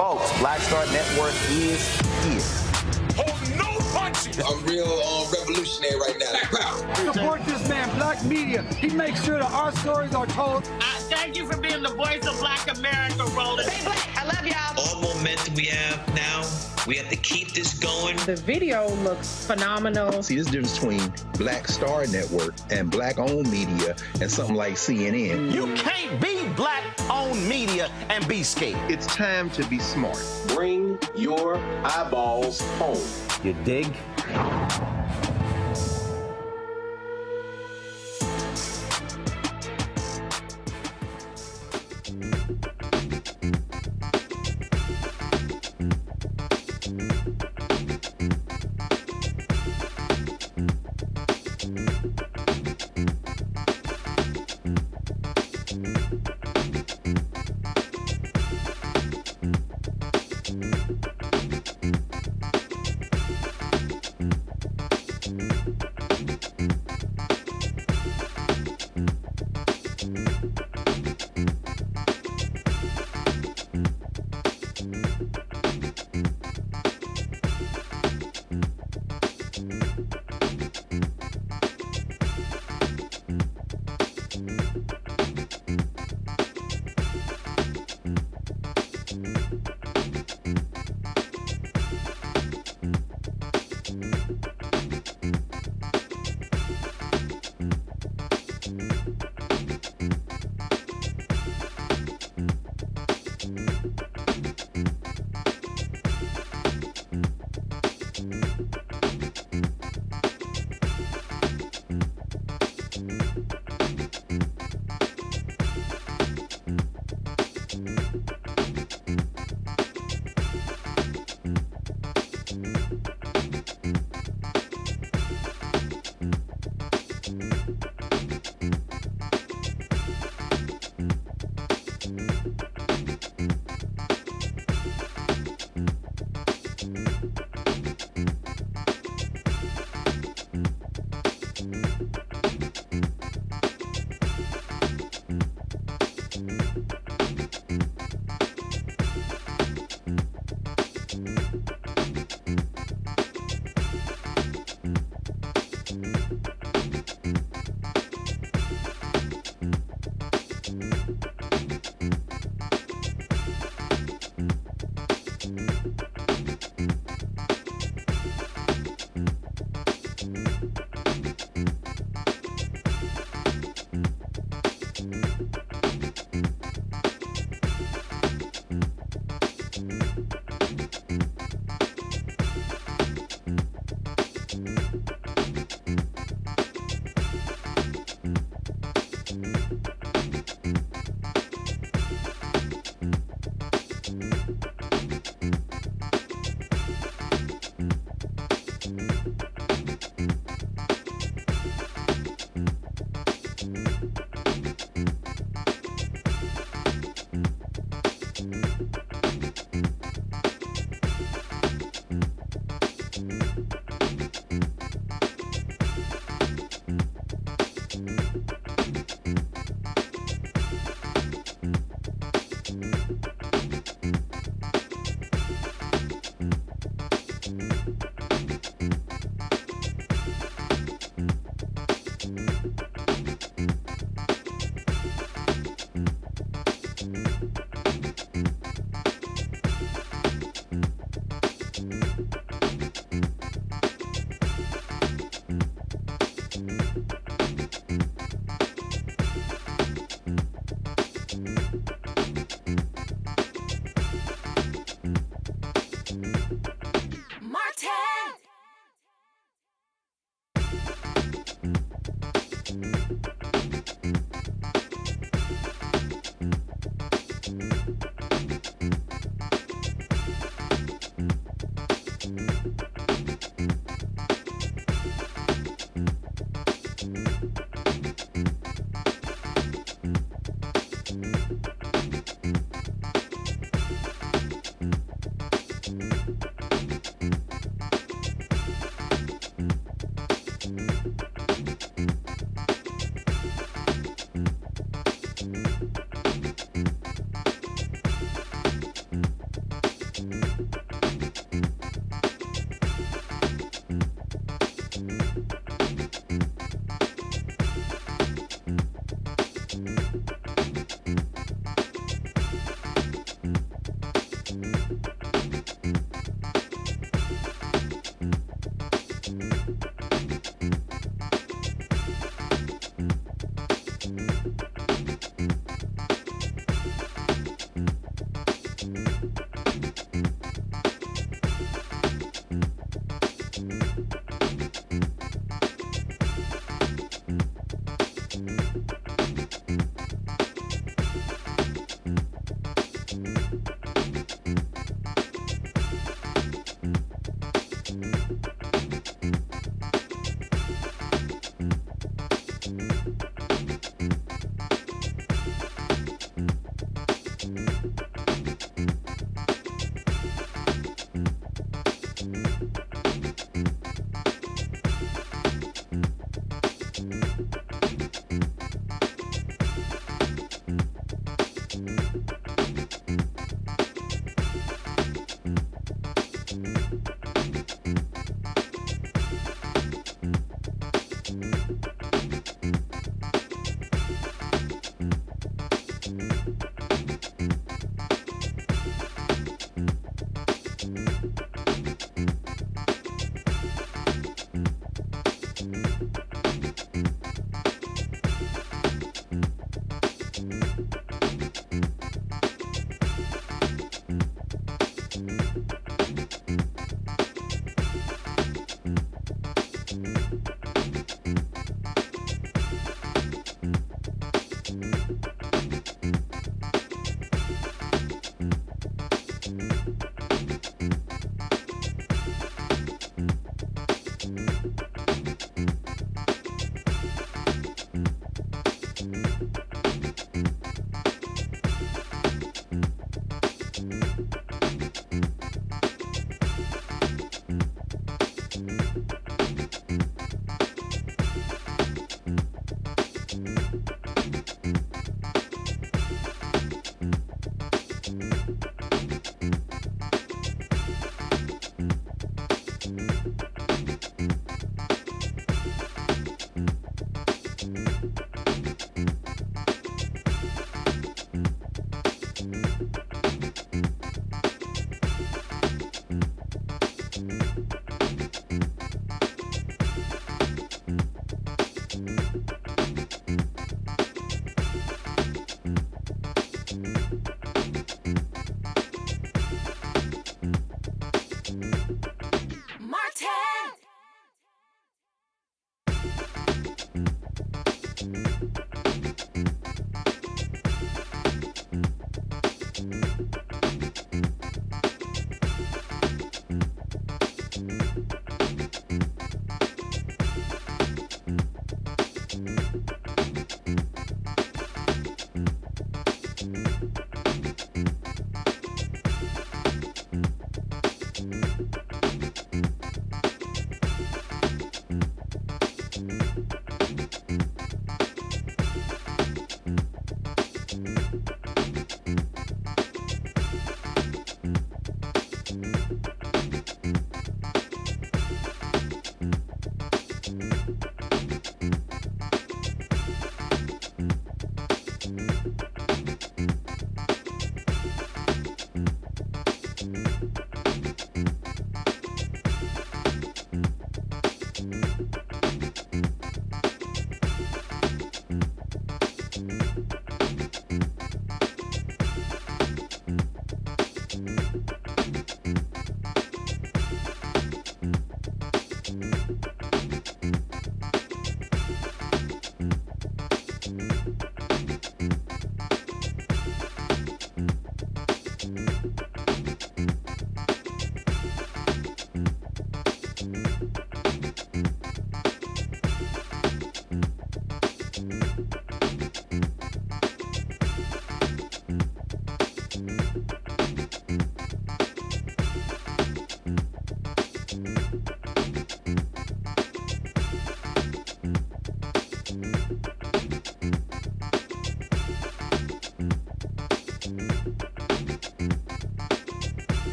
Folks, Black Star Network is here. Hold no punches. I'm real revolutionary right now. Support this man, Black Media. He makes sure that our stories are told. Thank you for being the voice of Black America, Roland. Stay black. I love y'all. All momentum we have now, we have to keep this going. The video looks phenomenal. See, there's a difference between Black Star Network and Black-owned media and something like CNN. You can't be Black-owned media and be scared. It's time to be smart. Bring your eyeballs home. You dig?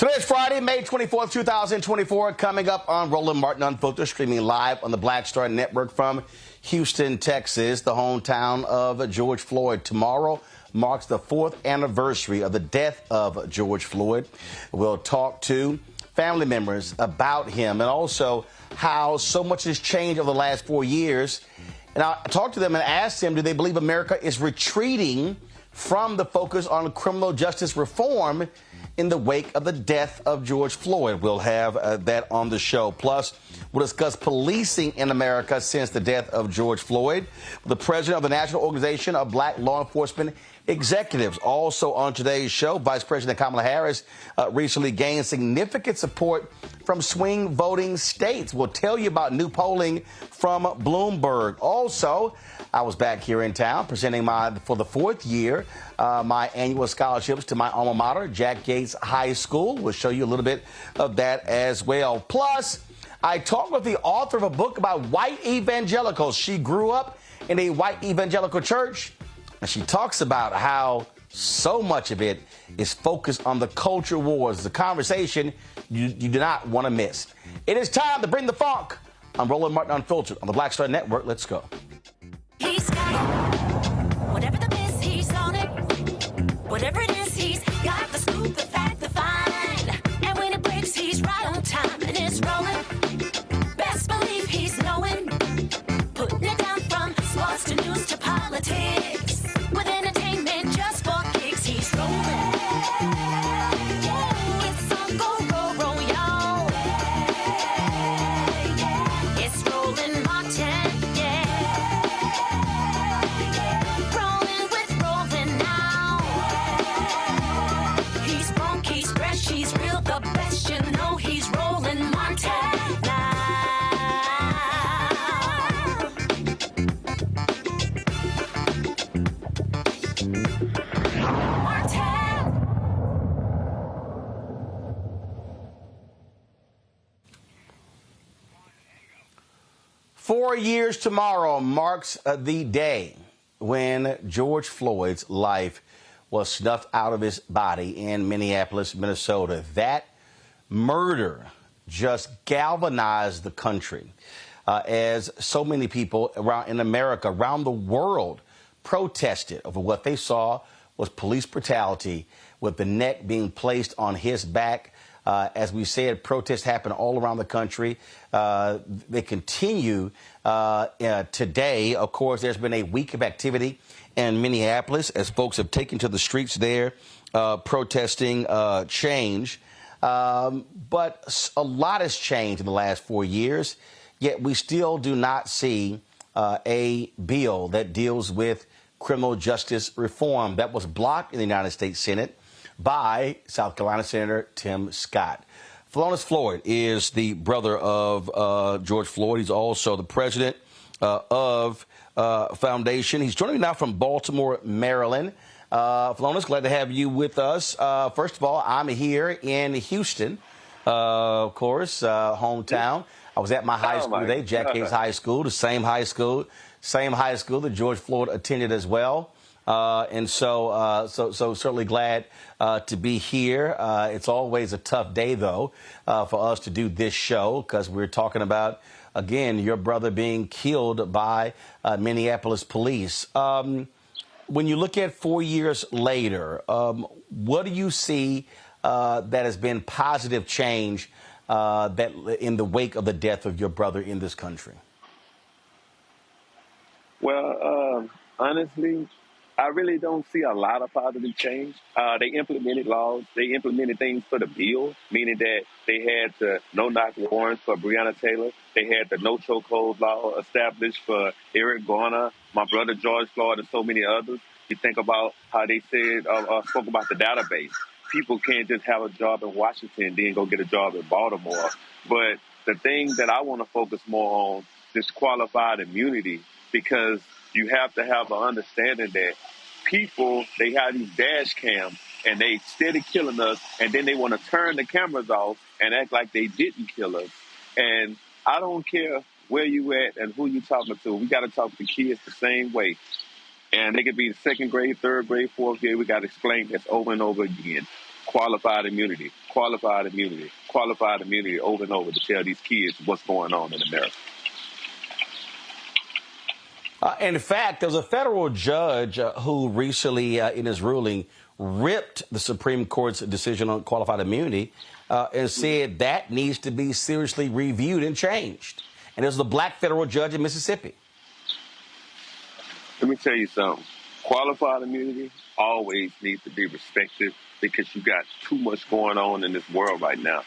Today is Friday, May 24th, 2024. Coming up on Roland Martin Unfiltered, streaming live on the Black Star Network from Houston, Texas, the hometown of George Floyd. Tomorrow marks the 4th anniversary of the death of George Floyd. We'll talk to family members about him and also how so much has changed over the last 4 years. And I talked to them and asked them, do they believe America is retreating from the focus on criminal justice reform in the wake of the death of George Floyd? We'll have that on the show. Plus, we'll discuss policing in America since the death of George Floyd. The president of the National Organization of Black Law Enforcement Executives. Also on today's show, Vice President Kamala Harris recently gained significant support from swing voting states. We'll tell you about new polling from Bloomberg. Also, I was back here in town presenting for the 4th year, my annual scholarships to my alma mater, Yates High School. We'll show you a little bit of that as well. Plus, I talked with the author of a book about white evangelicals. She grew up in a white evangelical church, and she talks about how so much of it is focused on the culture wars. The conversation you do not want to miss. It is time to bring the funk. I'm Roland Martin Unfiltered on the Black Star Network. Let's go. He's got it. Whatever the miss, he's on it. Whatever it is, he's got the scoop, the fact, the find. And when it breaks, he's right on time and it's rolling. Best believe he's knowing. Putting it down from sports to news to politics. With entertainment just for kicks, he's rolling. It's on go, roll, y'all. It's Roland Martin, yeah. 4 years tomorrow marks the day when George Floyd's life was snuffed out of his body in Minneapolis, Minnesota. That murder just galvanized the country as so many people around in America, around the world, protested over what they saw was police brutality, with the neck being placed on his back. As we said, protests happen all around the country. They continue today. Of course, there's been a week of activity in Minneapolis as folks have taken to the streets there protesting change. But a lot has changed in the last 4 years, yet we still do not see a bill that deals with criminal justice reform that was blocked in the United States Senate by South Carolina Senator Tim Scott. Philonise Floyd is the brother of George Floyd. He's also the president of Foundation. He's joining me now from Baltimore, Maryland. Philonise, glad to have you with us. First of all, I'm here in Houston, of course, hometown. I was at my high school today, Jack Yates High School, the same high school that George Floyd attended as well. And so certainly glad to be here. It's always a tough day, though, for us to do this show because we're talking about, again, your brother being killed by Minneapolis police. When you look at 4 years later, what do you see that has been positive change that in the wake of the death of your brother in this country? Well, honestly, I really don't see a lot of positive change. They implemented laws. They implemented things for the bill, meaning that they had the no-knock warrants for Breonna Taylor. They had the no-chokehold law established for Eric Garner, my brother George Floyd, and so many others. You think about how they said, spoke about the database. People can't just have a job in Washington and then go get a job in Baltimore. But the thing that I want to focus more on is qualified immunity, because you have to have an understanding that people, they have these dash cams and they steady killing us, and then they want to turn the cameras off and act like they didn't kill us. And I don't care where you at and who you talking to. We got to talk to kids the same way. And they could be second grade, third grade, fourth grade. We got to explain this over and over again. Qualified immunity, qualified immunity, qualified immunity over and over to tell these kids what's going on in America. In fact, there was a federal judge who recently, in his ruling, ripped the Supreme Court's decision on qualified immunity and said that needs to be seriously reviewed and changed. And this was a black federal judge in Mississippi. Let me tell you something. Qualified immunity always needs to be respected because you got too much going on in this world right now.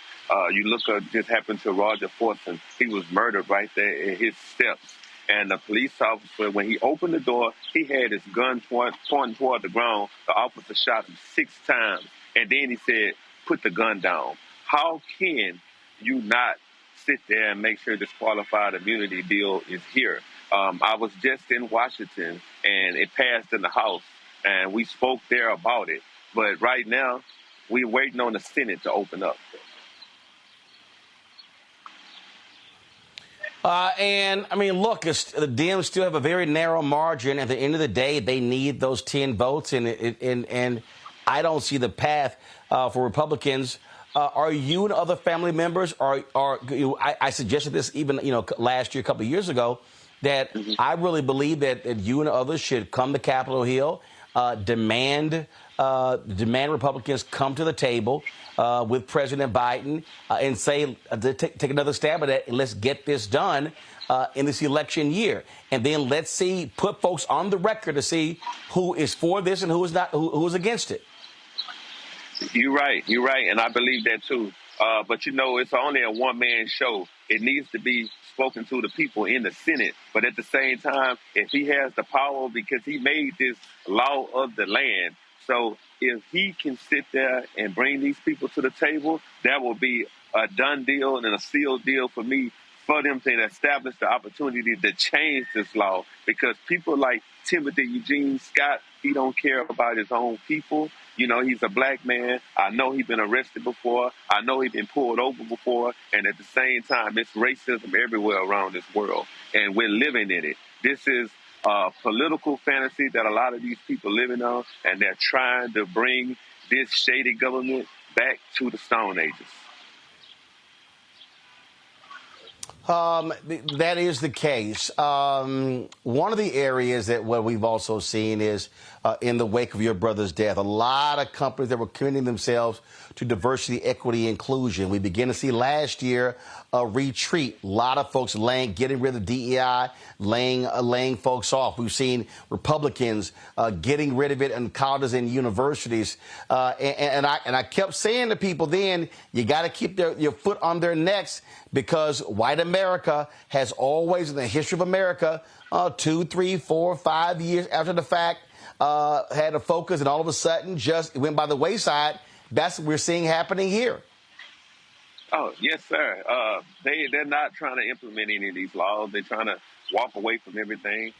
You look at this happened to Roger Forson. He was murdered right there in his steps. And the police officer, when he opened the door, he had his gun pointing toward the ground. The officer shot him 6 times. And then he said, put the gun down. How can you not sit there and make sure this qualified immunity deal is here? I was just in Washington, and it passed in the House, and we spoke there about it. But right now, we're waiting on the Senate to open up. And, I mean, look, the Dems still have a very narrow margin. At the end of the day, they need those 10 votes, and I don't see the path for Republicans. Are you and other family members, I suggested this even, last year, a couple of years ago, that I really believe that you and others should come to Capitol Hill, demand Republicans come to the table with President Biden and say, take another stab at it, and let's get this done in this election year. And then let's see, put folks on the record to see who is for this and who is not, who is against it. You're right. And I believe that, too. But, it's only a one-man show. It needs to be spoken to the people in the Senate. But at the same time, if he has the power, because he made this law of the land, so if he can sit there and bring these people to the table, that will be a done deal and a sealed deal for me, for them to establish the opportunity to change this law. Because people like Timothy Eugene Scott, he don't care about his own people. He's a black man. I know he's been arrested before. I know he's been pulled over before. And at the same time, it's racism everywhere around this world. and we're living in it. This is a political fantasy that a lot of these people living on, and they're trying to bring this shady government back to the Stone Ages. That is the case. One of the areas that what we've also seen is in the wake of your brother's death, a lot of companies that were committing themselves to diversity, equity, inclusion. We began to see last year a retreat. A lot of folks getting rid of DEI, laying folks off. We've seen Republicans getting rid of it in colleges and universities. And I kept saying to people then, you got to keep your foot on their necks, because white America has always, in the history of America, 2, 3, 4, 5 years after the fact, had a focus, and all of a sudden just went by the wayside. That's what we're seeing happening here. Oh, yes, sir. They're not trying to implement any of these laws. They're trying to walk away from everything.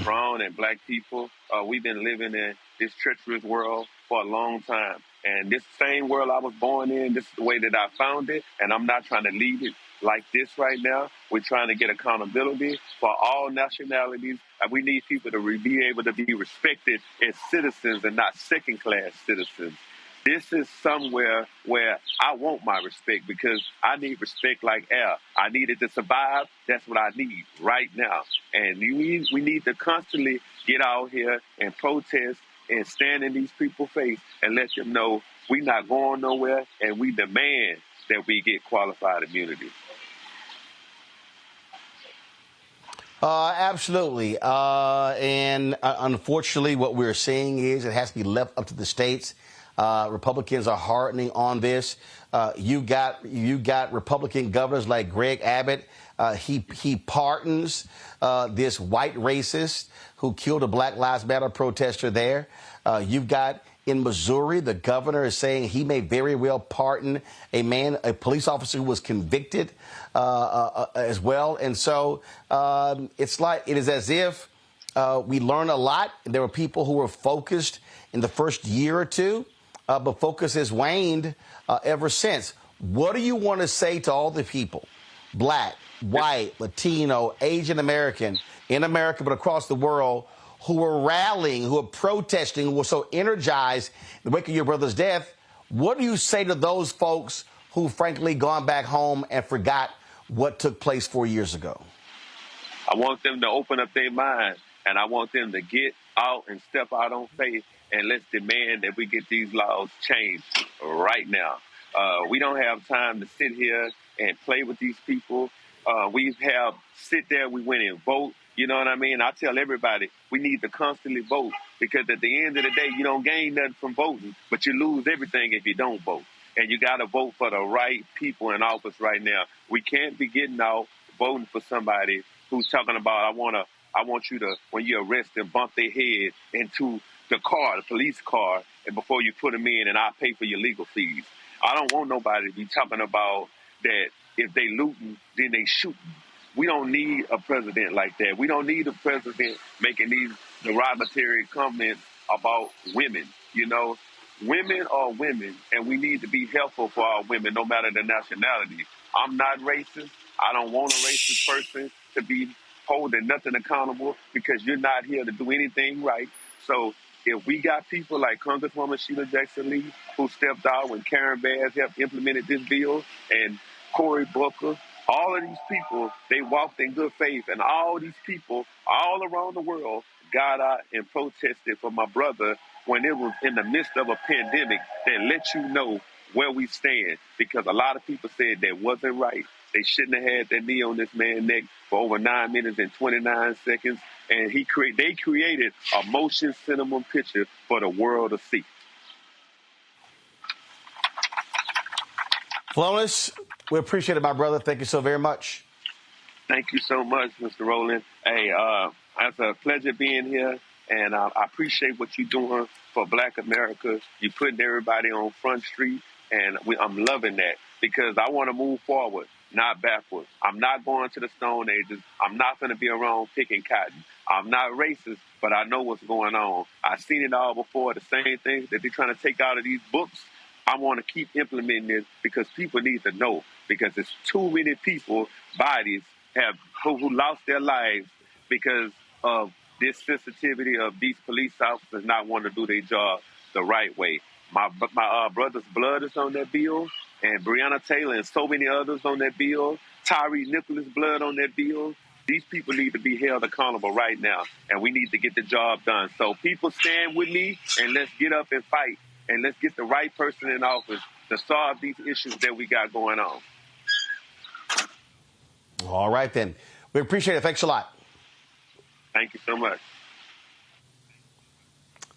Brown and black people, we've been living in this treacherous world for a long time. And this same world I was born in, this is the way that I found it, and I'm not trying to leave it like this right now. We're trying to get accountability for all nationalities. And we need people to be able to be respected as citizens and not second-class citizens. This is somewhere where I want my respect, because I need respect like air. I need it to survive. That's what I need right now. And we need to constantly get out here and protest and stand in these people's face and let them know we're not going nowhere, and we demand that we get qualified immunity. Absolutely. And unfortunately, what we're seeing is it has to be left up to the states. Republicans are hardening on this. You got Republican governors like Greg Abbott. He pardons this white racist who killed a Black Lives Matter protester there. You've got in Missouri, the governor is saying he may very well pardon a police officer who was convicted as well. And so it is as if we learned a lot. There were people who were focused in the first year or two, but focus has waned ever since. What do you want to say to all the people, black, white, Latino, Asian American, in America but across the world, who are rallying, who are protesting, who were so energized in the wake of your brother's death? What do you say to those folks who, frankly, gone back home and forgot what took place 4 years ago? I want them to open up their mind, and I want them to get out and step out on faith, and let's demand that we get these laws changed right now. We don't have time to sit here and play with these people. We sit there, we went and vote. You know what I mean? I tell everybody we need to constantly vote, because at the end of the day, you don't gain nothing from voting, but you lose everything if you don't vote. And you got to vote for the right people in office right now. We can't be getting out voting for somebody who's talking about, I want you to, when you arrest them, bump their head into the car, the police car, and before you put them in, and I'll pay for your legal fees. I don't want nobody to be talking about that if they looting, then they shooting. We don't need a president like that. We don't need a president making these derogatory comments about women. You know, women are women, and we need to be helpful for our women, no matter the nationality. I'm not racist. I don't want a racist person to be holding nothing accountable, because you're not here to do anything right. So if we got people like Congresswoman Sheila Jackson-Lee, who stepped out when Karen Bass helped implemented this bill, and Cory Booker, all of these people, they walked in good faith, and all these people all around the world got out and protested for my brother when it was in the midst of a pandemic, that let you know where we stand, because a lot of people said that wasn't right. They shouldn't have had that knee on this man's neck for over 9 minutes and 29 seconds, and they created a motion cinema picture for the world to see. Philonise, we appreciate it, my brother. Thank you so very much. Thank you so much, Mr. Roland. Hey, it's a pleasure being here, and I appreciate what you're doing for Black America. You're putting everybody on Front Street, and I'm loving that, because I want to move forward, not backward. I'm not going to the Stone Ages. I'm not going to be around picking cotton. I'm not racist, but I know what's going on. I've seen it all before, the same things that they're trying to take out of these books. I want to keep implementing this, because people need to know, because there's too many people, bodies who lost their lives because of this sensitivity of these police officers not wanting to do their job the right way. My brother's blood is on that bill, and Breonna Taylor and so many others on that bill. Tyree Nicholas' blood on that bill. These people need to be held accountable right now, and we need to get the job done. So people stand with me, and let's get up and fight, and let's get the right person in office to solve these issues that we got going on. All right, then. We appreciate it. Thanks a lot. Thank you so much.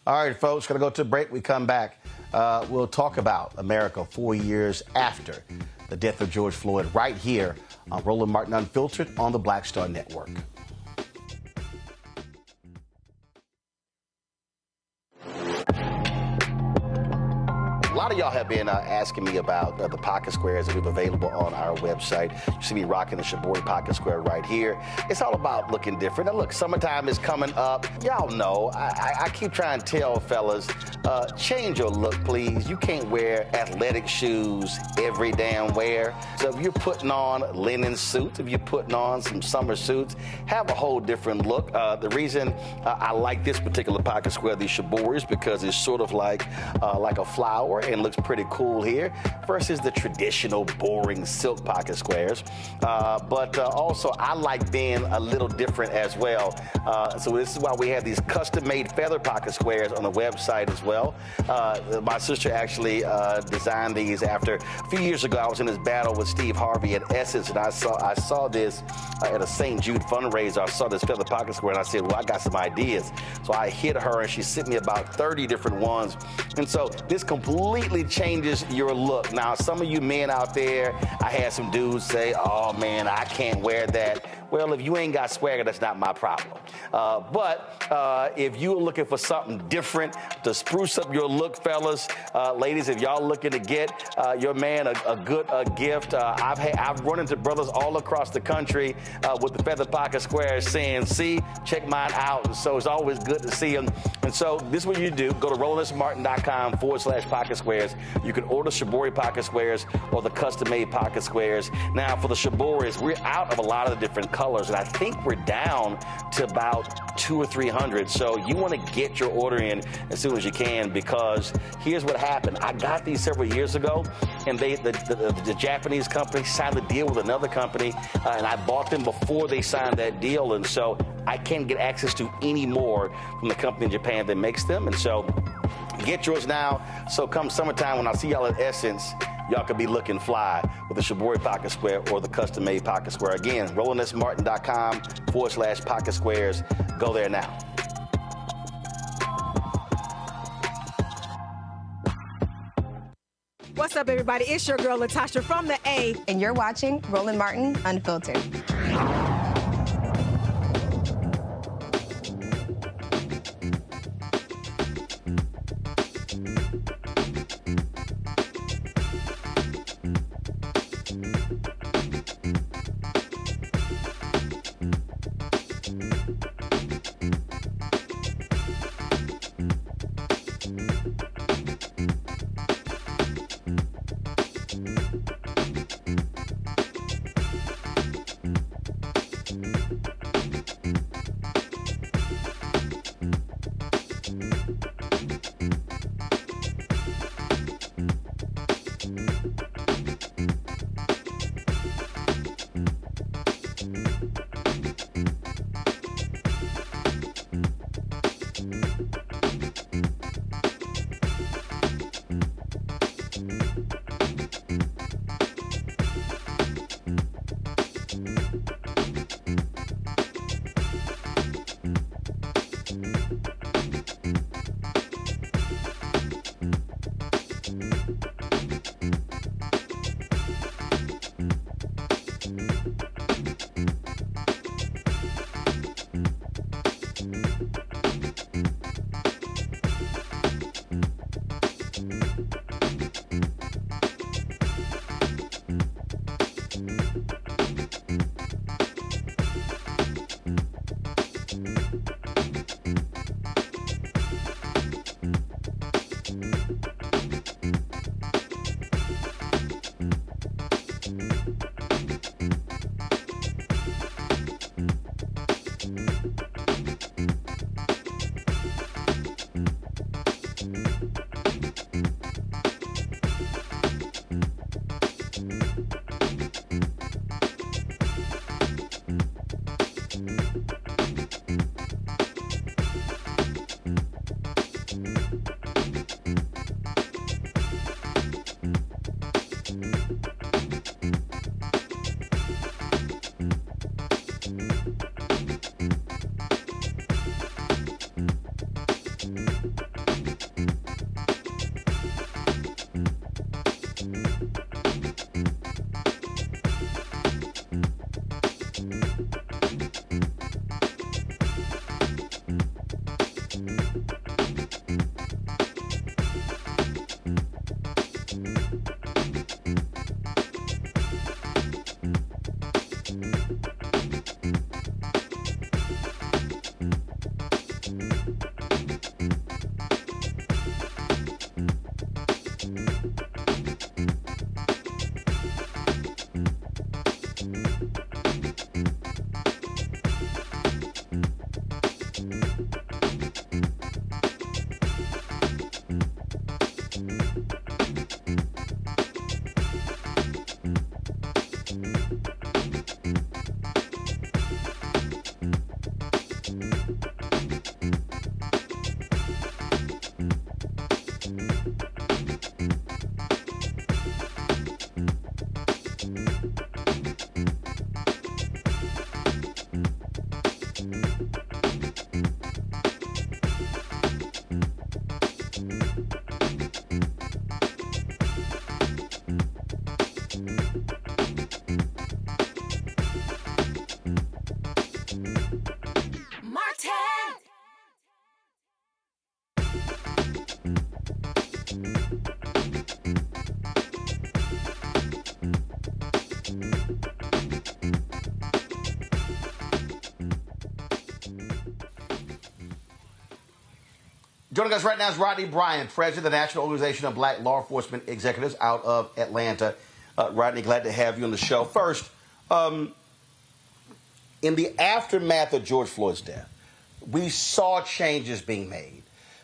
All right, folks, going to go to a break. We come back. We'll talk about America 4 years after the death of George Floyd right here on Roland Martin Unfiltered on the Black Star Network. A lot of y'all have been asking me about the pocket squares that we have available on our website. You see me rocking the Shibori pocket square right here. It's all about looking different. Now look, summertime is coming up. Y'all know, I keep trying to tell fellas, change your look, please. You can't wear athletic shoes every damn wear. So if you're putting on linen suits, if you're putting on some summer suits, have a whole different look. The reason I like this particular pocket square, the Shibori, is because it's sort of like a flower and looks pretty cool here versus the traditional boring silk pocket squares. But also I like being a little different as well. So this is why we have these custom-made feather pocket squares on the website as well. My sister actually designed these after a few years ago. I was in this battle with Steve Harvey at Essence, and I saw this at a St. Jude fundraiser. I saw this feather pocket square, and I said, well, I got some ideas. So I hit her, and she sent me about 30 different ones. And so this completely changes your look. Now, some of you men out there, I had some dudes say, oh, man, I can't wear that. Well, if you ain't got swagger, that's not my problem. But if you're looking for something different to spruce up your look, fellas, ladies, if y'all looking to get your man a good gift, I've run into brothers all across the country with the feather pocket squares saying, see, check mine out. And so it's always good to see them. And so this is what you do. Go to RolandSMartin.com/pocket squares. You can order Shibori pocket squares or the custom-made pocket squares. Now, for the Shiboris, we're out of a lot of the different colors, and I think we're down to about 200 or 300. So you want to get your order in as soon as you can, because here's what happened. I got these several years ago, and the Japanese company signed a deal with another company, and I bought them before they signed that deal, and so I can't get access to any more from the company in Japan that makes them. And so get yours now. So come summertime, when I see y'all at Essence, y'all could be looking fly with the Shibori pocket square or the custom-made pocket square. Again, RolandSMartin.com/pocket squares. Go there now. What's up, everybody? It's your girl, Latasha from the A. And you're watching Roland Martin Unfiltered. Joining us right now is Rodney Bryant, president of the National Organization of Black Law Enforcement Executives out of Atlanta. Rodney, glad to have you on the show. First, in the aftermath of George Floyd's death, we saw changes being made.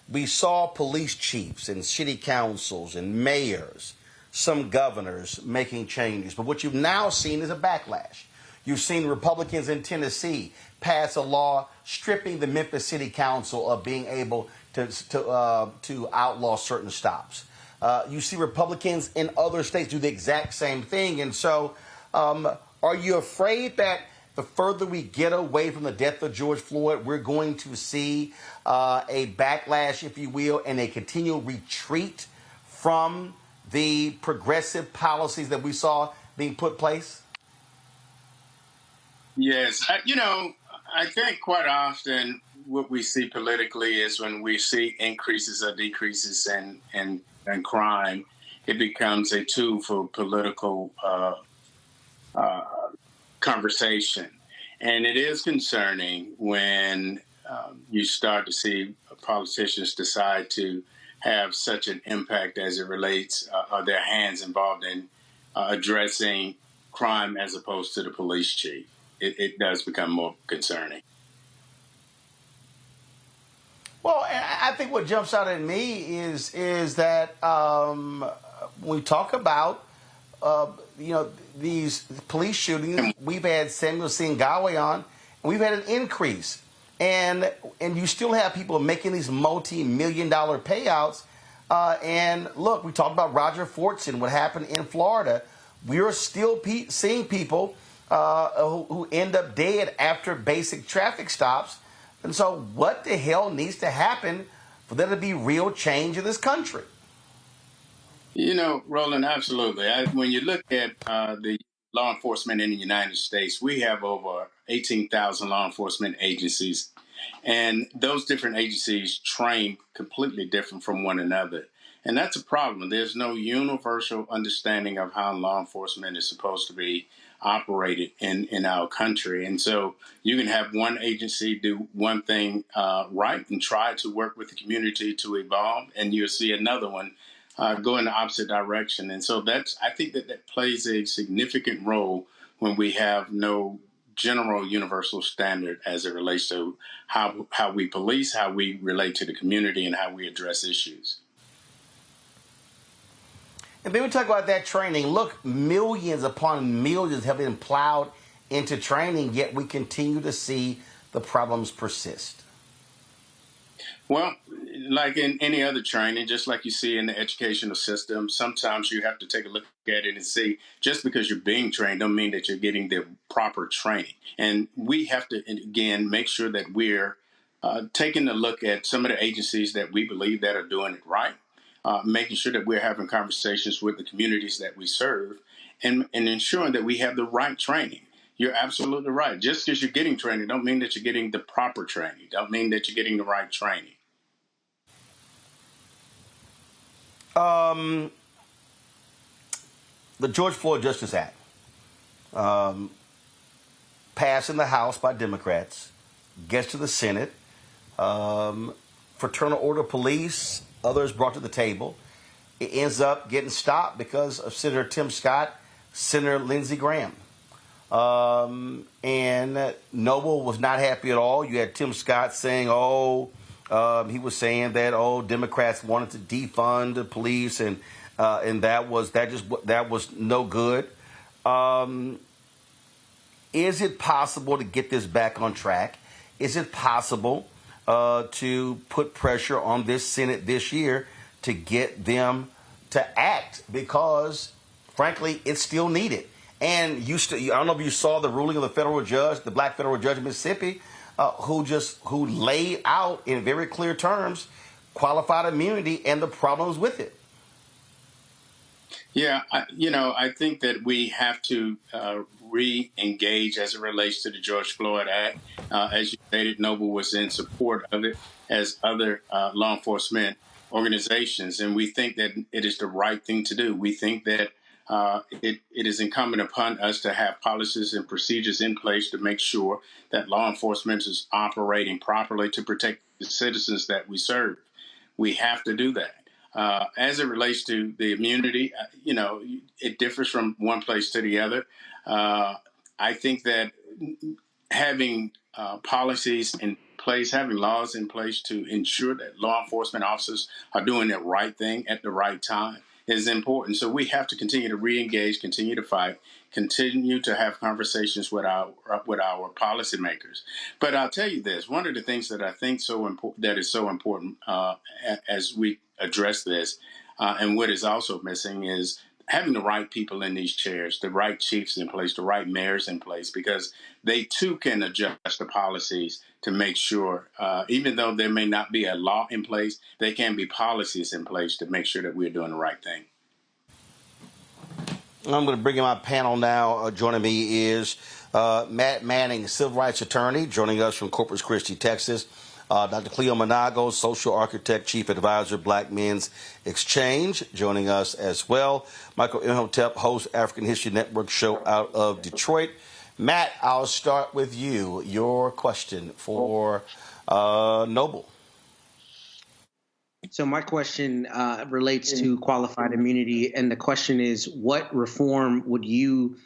We saw police chiefs and city councils and mayors, some governors making changes. But what you've now seen is a backlash. You've seen Republicans in Tennessee pass a law stripping the Memphis City Council of being able to outlaw certain stops. You see Republicans in other states do the exact same thing. And so are you afraid that the further we get away from the death of George Floyd, we're going to see a backlash, if you will, and a continual retreat from the progressive policies that we saw being put in place? Yes. I think quite often what we see politically is when we see increases or decreases in crime, it becomes a tool for political conversation. And it is concerning when you start to see politicians decide to have such an impact as it relates, their hands involved in addressing crime as opposed to the police chief. It does become more concerning. Well, I think what jumps out at me is that when we talk about these police shootings, we've had Samuel Singawe on, and we've had an increase, and you still have people making these multi-million-dollar payouts. And look, we talked about Roger Fortson, what happened in Florida. We are still seeing people who end up dead after basic traffic stops. And so what the hell needs to happen for there to be real change in this country? Roland, absolutely. When you look at the law enforcement in the United States, we have over 18,000 law enforcement agencies. And those different agencies train completely different from one another. And that's a problem. There's no universal understanding of how law enforcement is supposed to be operated in our country. And so you can have one agency do one thing right and try to work with the community to evolve, and you'll see another one go in the opposite direction. And so I think that plays a significant role when we have no general universal standard as it relates to how we police, how we relate to the community, and how we address issues. And then we talk about that training. Look, millions upon millions have been plowed into training, yet we continue to see the problems persist. Well, like in any other training, just like you see in the educational system, sometimes you have to take a look at it and see, just because you're being trained don't mean that you're getting the proper training. And we have to, again, make sure that we're taking a look at some of the agencies that we believe that are doing it right. Making sure that we're having conversations with the communities that we serve and ensuring that we have the right training. You're absolutely right. Just because you're getting training don't mean that you're getting the proper training. Don't mean that you're getting the right training. the George Floyd Justice Act, passed in the House by Democrats, gets to the Senate, fraternal order police, others brought to the table. It ends up getting stopped because of Senator Tim Scott, Senator Lindsey Graham. And Noble was not happy at all. You had Tim Scott saying, he was saying that, Democrats wanted to defund the police, and that was no good. Is it possible to get this back on track? Is it possible to put pressure on this Senate this year to get them to act? Because, frankly, it's still needed. And I don't know if you saw the ruling of the federal judge, the black federal judge in Mississippi, who laid out in very clear terms qualified immunity and the problems with it. Yeah, I think that we have to re-engage as it relates to the George Floyd Act. As you stated, Noble was in support of it, as other law enforcement organizations, and we think that it is the right thing to do. We think that it is incumbent upon us to have policies and procedures in place to make sure that law enforcement is operating properly to protect the citizens that we serve. We have to do that. As it relates to the immunity, it differs from one place to the other. I think that having policies in place, having laws in place to ensure that law enforcement officers are doing the right thing at the right time is important. So we have to continue to re-engage, continue to fight, continue to have conversations with our policymakers. But I'll tell you this: one of the things that I think that is so important as we address this, and what is also missing, is having the right people in these chairs, the right chiefs in place, the right mayors in place, because they too can adjust the policies to make sure, even though there may not be a law in place, there can be policies in place to make sure that we're doing the right thing. I'm going to bring in my panel now. Joining me is Matt Manning, civil rights attorney, joining us from Corpus Christi, Texas. Dr. Cleo Monago, social architect, chief advisor, Black Men's Exchange, joining us as well. Michael Imhotep, host, African History Network show out of Detroit. Matt, I'll start with you. Your question for Noble. So my question relates to qualified immunity, and the question is, what reform would you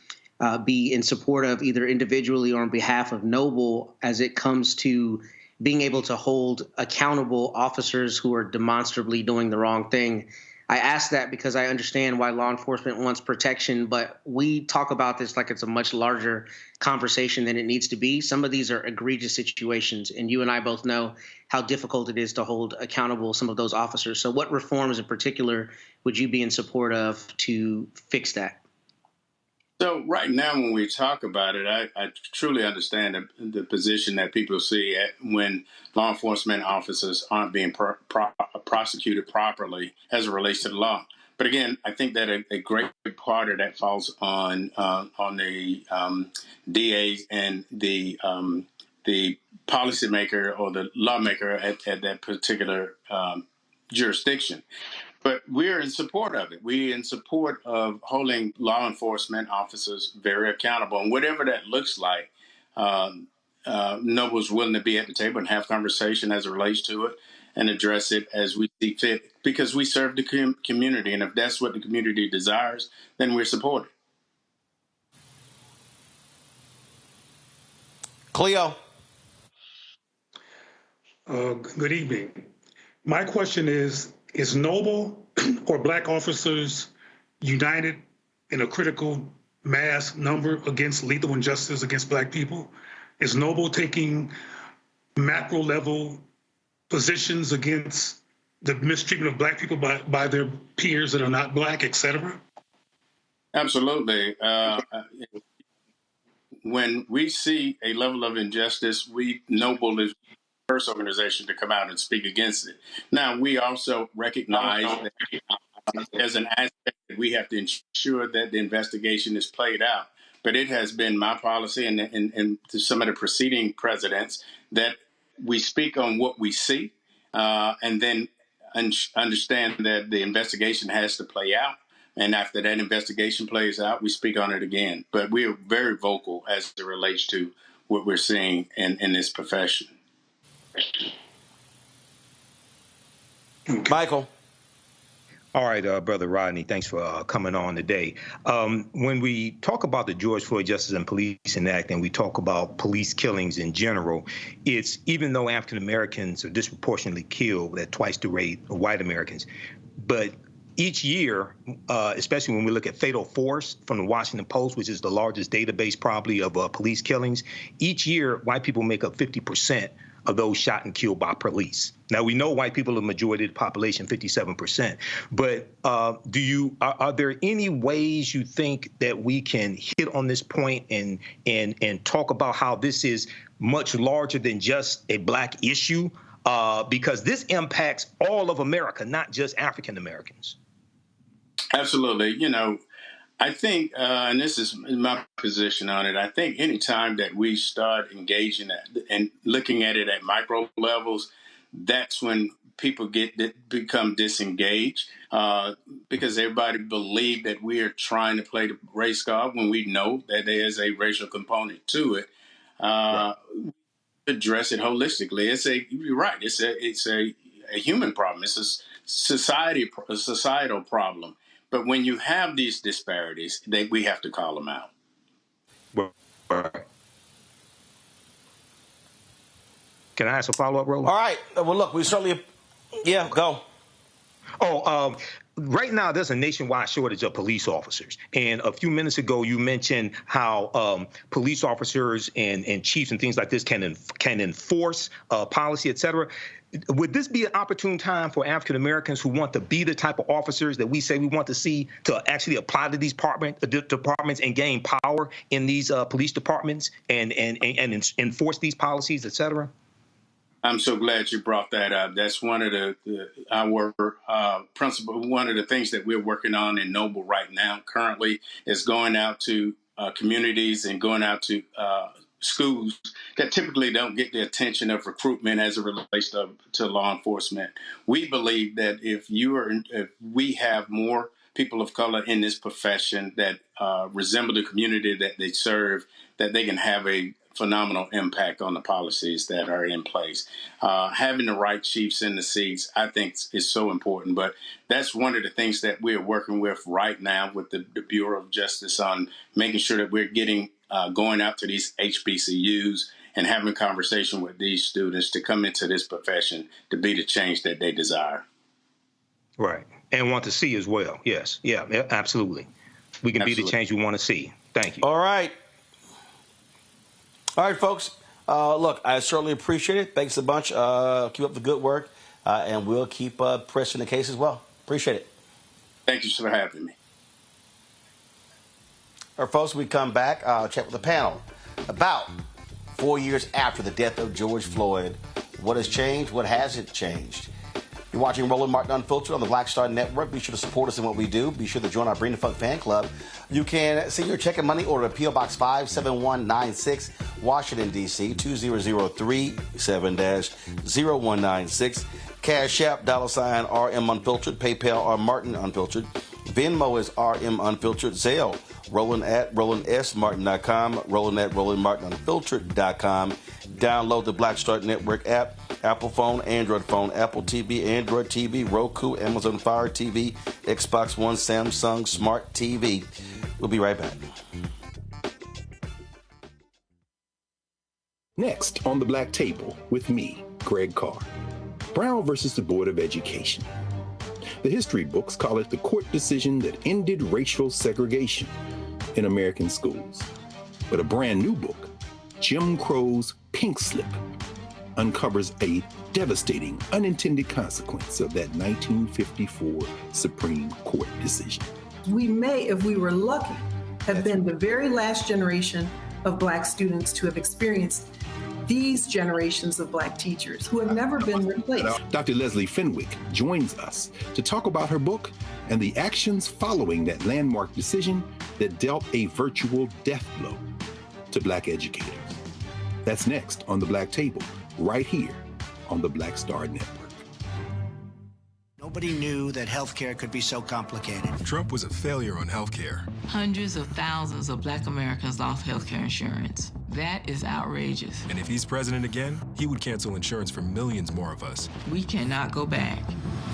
be in support of, either individually or on behalf of Noble, as it comes to being able to hold accountable officers who are demonstrably doing the wrong thing? I ask that because I understand why law enforcement wants protection, but we talk about this like it's a much larger conversation than it needs to be. Some of these are egregious situations, and you and I both know how difficult it is to hold accountable some of those officers. So what reforms in particular would you be in support of to fix that? So right now, when we talk about it, I truly understand the position that people see when law enforcement officers aren't being prosecuted properly as it relates to the law. But again, I think that a great part of that falls on the DAs and the policymaker or the lawmaker at that particular jurisdiction. But we're in support of it. We're in support of holding law enforcement officers very accountable. And whatever that looks like, Noble's willing to be at the table and have conversation as it relates to it and address it as we see fit, because we serve the community. And if that's what the community desires, then we're supported. Cleo. Good evening. My question is Noble or Black officers united in a critical mass number against lethal injustice against Black people? Is Noble taking macro level positions against the mistreatment of Black people by their peers that are not Black, et cetera? Absolutely. When we see a level of injustice, Noble is first organization to come out and speak against it. Now, we also recognize that there's an aspect that we have to ensure that the investigation is played out. But it has been my policy and to some of the preceding presidents that we speak on what we see and then understand that the investigation has to play out. And after that investigation plays out, we speak on it again. But we are very vocal as it relates to what we're seeing in this profession. Michael. All right, Brother Rodney, thanks for coming on today. When we talk about the George Floyd Justice and Policing Act and we talk about police killings in general, it's even though African Americans are disproportionately killed at twice the rate of white Americans, but each year, especially when we look at fatal force from the Washington Post, which is the largest database probably of police killings, each year white people make up 50% of those shot and killed by police. Now, we know white people are the majority of the population, 57%. But are there any ways you think that we can hit on this point and talk about how this is much larger than just a black issue? Because this impacts all of America, not just African Americans. Absolutely. You know, I think, and this is my position on it, I think any time that we start engaging and looking at it at micro levels, that's when people become disengaged because everybody believes that we are trying to play the race card when we know that there is a racial component to it. Right. Address it holistically. You're right. It's a human problem. It's a societal problem. But when you have these disparities, we have to call them out. Right. Can I ask a follow-up, Roland? All right. Well, look, we certainly, yeah, go. Right now, there's a nationwide shortage of police officers. And a few minutes ago, you mentioned how police officers and chiefs and things like this can enforce policy, et cetera. Would this be an opportune time for African Americans who want to be the type of officers that we say we want to see to actually apply to these departments and gain power in these police departments and enforce these policies, et cetera? I'm so glad you brought that up. That's one of our principle. One of the things that we're working on in Noble right now currently is going out to communities and going out to schools that typically don't get the attention of recruitment as it relates to law enforcement. We believe that if we have more people of color in this profession that resemble the community that they serve, that they can have a phenomenal impact on the policies that are in place. Having the right chiefs in the seats, I think, is so important. But that's one of the things that we're working with right now with the Bureau of Justice on making sure that we're going out to these HBCUs and having a conversation with these students to come into this profession to be the change that they desire. Right. And want to see as well. Yes. Yeah, absolutely. We can be the change we want to see. Thank you. All right. All right, folks. Look, I certainly appreciate it. Thanks a bunch. Keep up the good work, and we'll keep pressing the case as well. Appreciate it. Thank you for having me. All right, folks, we come back. Check with the panel. About 4 years after the death of George Floyd, what has changed? What hasn't changed? You're watching Roland Martin Unfiltered on the Black Star Network. Be sure to support us in what we do. Be sure to join our Bring the Funk fan club. You can send your check and money order to P.O. Box 57196, Washington, D.C., 20037-0196. Cash App, $ RM Unfiltered. PayPal, R Martin Unfiltered. Venmo is RM Unfiltered. Zelle, Roland at RolandSMartin.com. Roland at RolandMartinUnfiltered.com. Download the Black Star Network app. Apple phone, Android phone, Apple TV, Android TV, Roku, Amazon Fire TV, Xbox One, Samsung Smart TV. We'll be right back. Next on the Black Table with me, Greg Carr. Brown versus the Board of Education. The history books call it the court decision that ended racial segregation in American schools. But a brand new book, Jim Crow's Pink Slip, uncovers a devastating unintended consequence of that 1954 Supreme Court decision. We may, if we were lucky, have been the very last generation of Black students to have experienced these generations of Black teachers who have never been replaced. Dr. Leslie Fenwick joins us to talk about her book and the actions following that landmark decision that dealt a virtual death blow to Black educators. That's next on the Black Table, right here on the Black Star Network. Nobody knew that healthcare could be so complicated. Trump was a failure on healthcare. Hundreds of thousands of Black Americans lost healthcare insurance. That is outrageous. And if he's president again, he would cancel insurance for millions more of us. We cannot go back.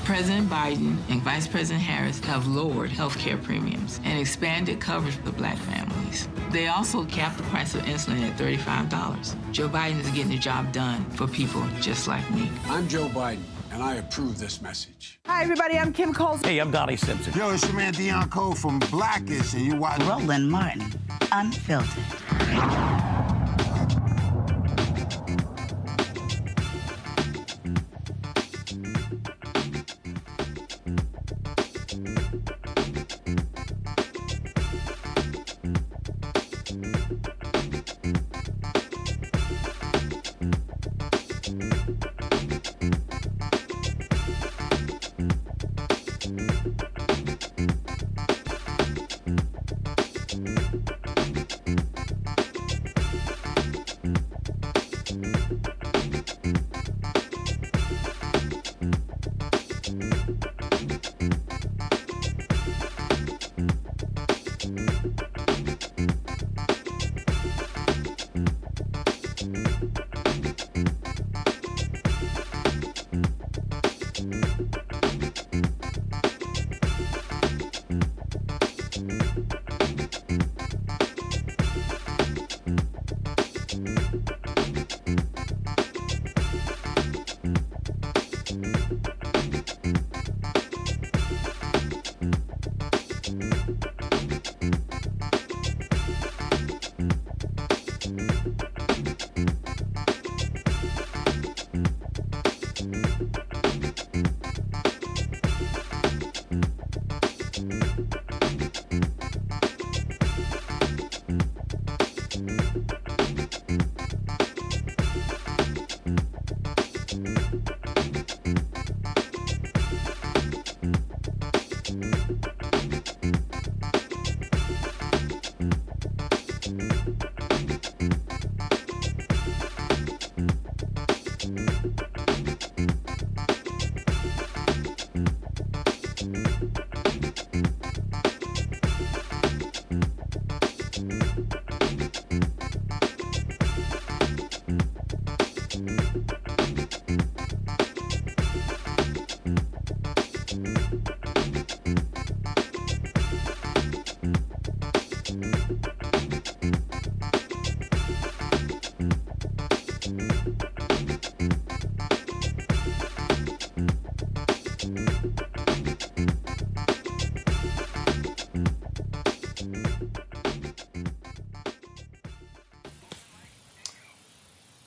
President Biden and Vice President Harris have lowered healthcare premiums and expanded coverage for Black families. They also capped the price of insulin at $35. Joe Biden is getting the job done for people just like me. I'm Joe Biden, and I approve this message. Hi, everybody. I'm Kim Coles. Hey, I'm Donnie Simpson. Yo, it's your man Deion Cole from Blackish, and you watch Roland Martin, Unfiltered.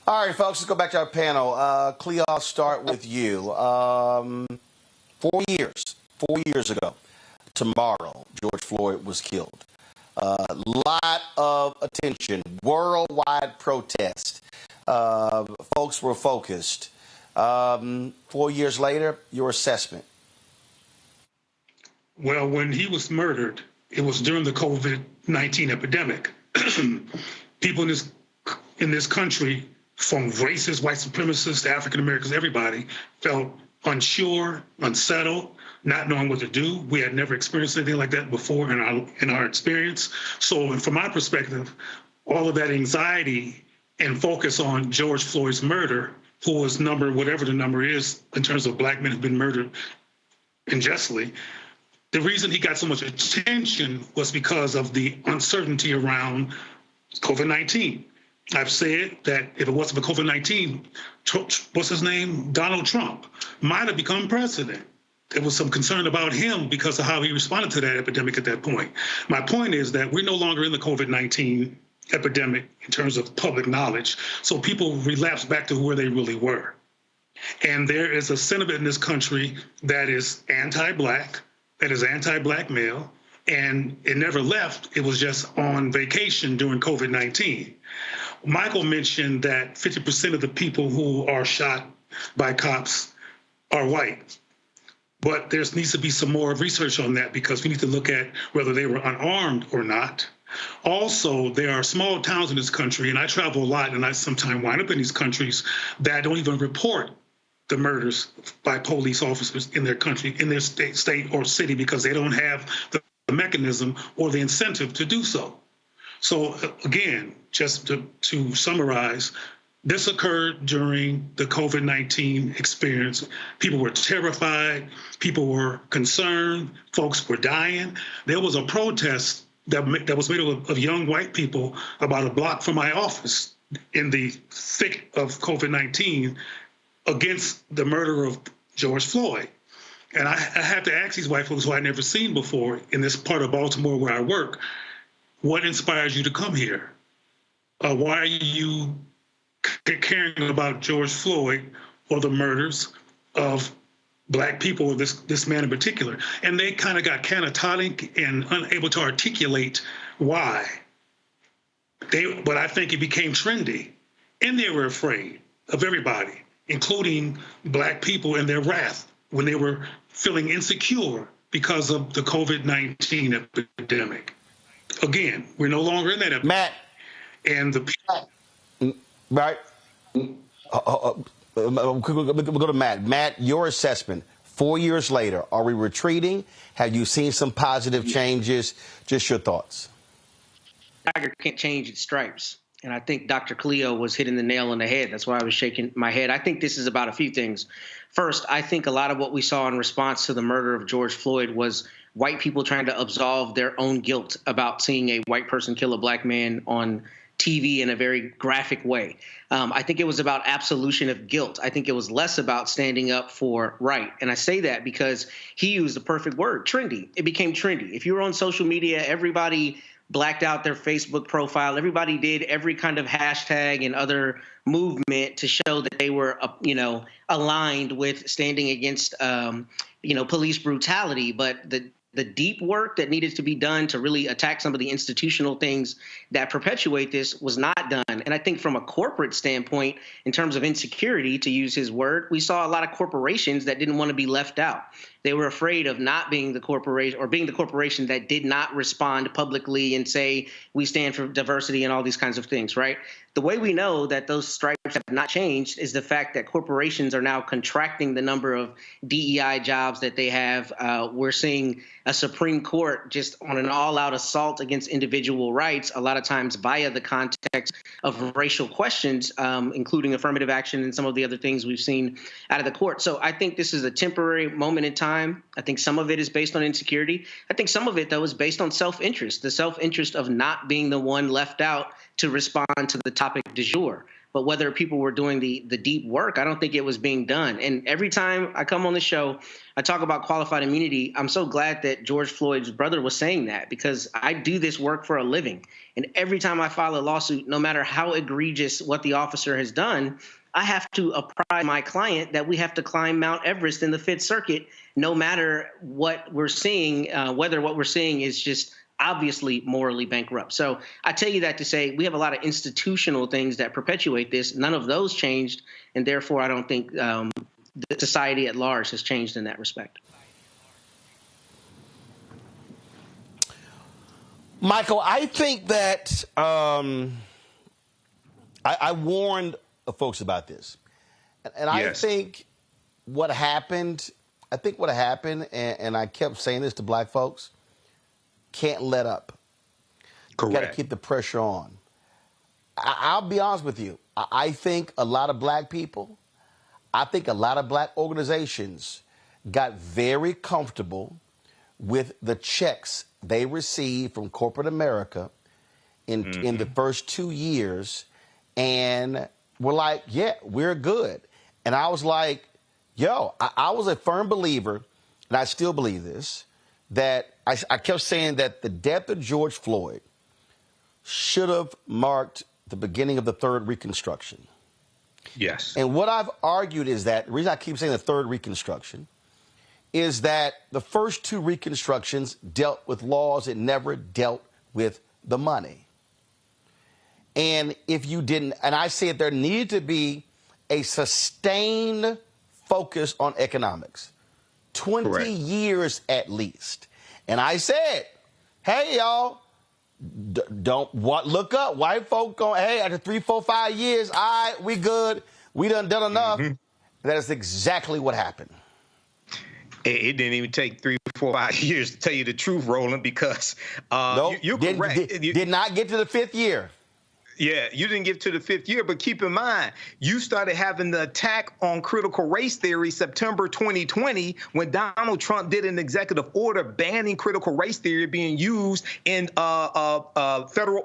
All right, folks, let's go back to our panel. Cleo, I'll start with you. 4 years ago, tomorrow, George Floyd was killed. Lot of attention, worldwide protest. Folks were focused. 4 years later, your assessment. Well, when he was murdered, it was during the COVID-19 epidemic. People in this country, from racists, white supremacists to African Americans, everybody felt unsure, unsettled, not knowing what to do. We had never experienced anything like that before in our experience. So from my perspective, all of that anxiety and focus on George Floyd's murder, who was whatever the number is in terms of Black men who've been murdered unjustly, the reason he got so much attention was because of the uncertainty around COVID-19. I've said that if it wasn't for COVID-19, what's his name? Donald Trump might have become president. There was some concern about him because of how he responded to that epidemic at that point. My point is that we're no longer in the COVID-19 epidemic in terms of public knowledge. So people relapse back to where they really were. And there is a sentiment in this country that is anti-Black, that is anti-Black male, and it never left. It was just on vacation during COVID-19. Michael mentioned that 50% of the people who are shot by cops are white. But there needs to be some more research on that because we need to look at whether they were unarmed or not. Also, there are small towns in this country, and I travel a lot, and I sometimes wind up in these countries that don't even report the murders by police officers in their country, in their state or city, because they don't have the mechanism or the incentive to do so. So again, just to summarize, this occurred during the COVID-19 experience. People were terrified. People were concerned. Folks were dying. There was a protest that was made of young white people about a block from my office in the thick of COVID-19 against the murder of George Floyd. And I have to ask these white folks who I'd never seen before in this part of Baltimore where I work, what inspires you to come here? Why are you caring about George Floyd or the murders of Black people, or this man in particular? And they kind of got catatonic and unable to articulate why. But I think it became trendy, and they were afraid of everybody, including Black people and their wrath when they were feeling insecure because of the COVID-19 epidemic. Again, we're no longer in that epidemic. Matt. And the people. Right. We'll go to Matt. Matt, your assessment, 4 years later, are we retreating? Have you seen some positive changes? Just your thoughts. Tiger can't change its stripes. And I think Dr. Cleo was hitting the nail on the head. That's why I was shaking my head. I think this is about a few things. First, I think a lot of what we saw in response to the murder of George Floyd was white people trying to absolve their own guilt about seeing a white person kill a Black man on TV in a very graphic way. I think it was about absolution of guilt. I think it was less about standing up for right. And I say that because he used the perfect word, trendy. It became trendy. If you were on social media, everybody blacked out their Facebook profile. Everybody did every kind of hashtag and other movement to show that they were, aligned with standing against, police brutality. But the deep work that needed to be done to really attack some of the institutional things that perpetuate this was not done. And I think from a corporate standpoint, in terms of insecurity, to use his word, we saw a lot of corporations that didn't want to be left out. They were afraid of not being the corporation, or being the corporation that did not respond publicly and say, we stand for diversity and all these kinds of things, right? The way we know that those stripes have not changed is the fact that corporations are now contracting the number of DEI jobs that they have. We're seeing a Supreme Court just on an all-out assault against individual rights, a lot of times via the context of racial questions, including affirmative action and some of the other things we've seen out of the court. So I think this is a temporary moment in time. I think some of it is based on insecurity. I think some of it, though, is based on self-interest, the self-interest of not being the one left out to respond to the topic du jour. But whether people were doing the deep work, I don't think it was being done. And every time I come on the show, I talk about qualified immunity. I'm so glad that George Floyd's brother was saying that, because I do this work for a living. And every time I file a lawsuit, no matter how egregious what the officer has done, I have to apprise my client that we have to climb Mount Everest in the Fifth Circuit, no matter what we're seeing, whether what we're seeing is just obviously morally bankrupt. So I tell you that to say we have a lot of institutional things that perpetuate this. None of those changed, and therefore I don't think the society at large has changed in that respect. Michael, I think that I warned folks about this. And I think what happened, and I kept saying this to Black folks, can't let up. Correct. Got to keep the pressure on. I'll be honest with you. I think a lot of Black people, I think a lot of Black organizations got very comfortable with the checks they received from corporate America in the first 2 years, and were like, yeah, we're good. And I was like, yo, I was a firm believer, and I still believe this, that I kept saying that the death of George Floyd should have marked the beginning of the third Reconstruction. Yes. And what I've argued is that the reason I keep saying the third Reconstruction is that the first two Reconstructions dealt with laws, it never dealt with the money. And if you didn't, and I said there needed to be a sustained focus on economics, 20 years at least. And I said, hey, y'all, don't look up. White folk go, hey, after 3, 4, 5 years, all right, we good. We done enough. That is exactly what happened. It didn't even take 3, 4, 5 years to tell you the truth, Roland, because you're correct. Did not get to the 5th year. Yeah, you didn't get to the 5th year, but keep in mind, you started having the attack on critical race theory September 2020 when Donald Trump did an executive order banning critical race theory being used in federal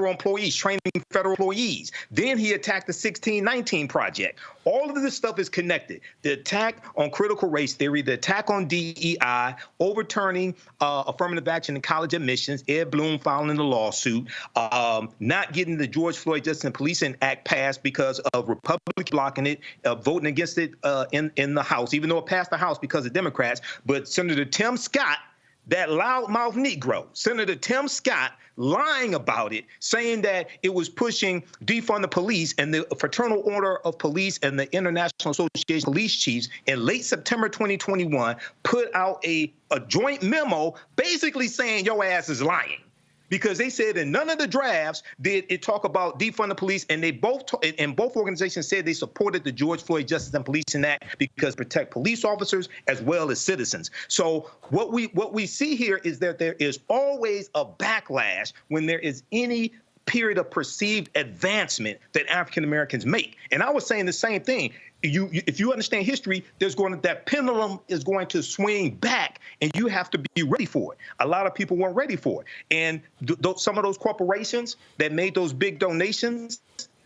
employees, training federal employees. Then he attacked the 1619 Project. All of this stuff is connected. The attack on critical race theory, the attack on DEI, overturning affirmative action in college admissions, Ed Bloom filing the lawsuit, not getting the George Floyd Justice and Policing Act passed because of Republicans blocking it, voting against it in the House, even though it passed the House because of Democrats. But Senator Tim Scott, that loudmouth Negro, Senator Tim Scott, lying about it, saying that it was pushing defund the police, and the Fraternal Order of Police and the International Association of Police Chiefs in late September 2021 put out a joint memo basically saying your ass is lying. Because they said in none of the drafts did it talk about defund the police, and they both organizations said they supported the George Floyd Justice and Policing Act because protect police officers as well as citizens. So what we see here is that there is always a backlash when there is any period of perceived advancement that African Americans make. And I was saying the same thing. If you understand history, that pendulum is going to swing back, and you have to be ready for it. A lot of people weren't ready for it. And some of those corporations that made those big donations,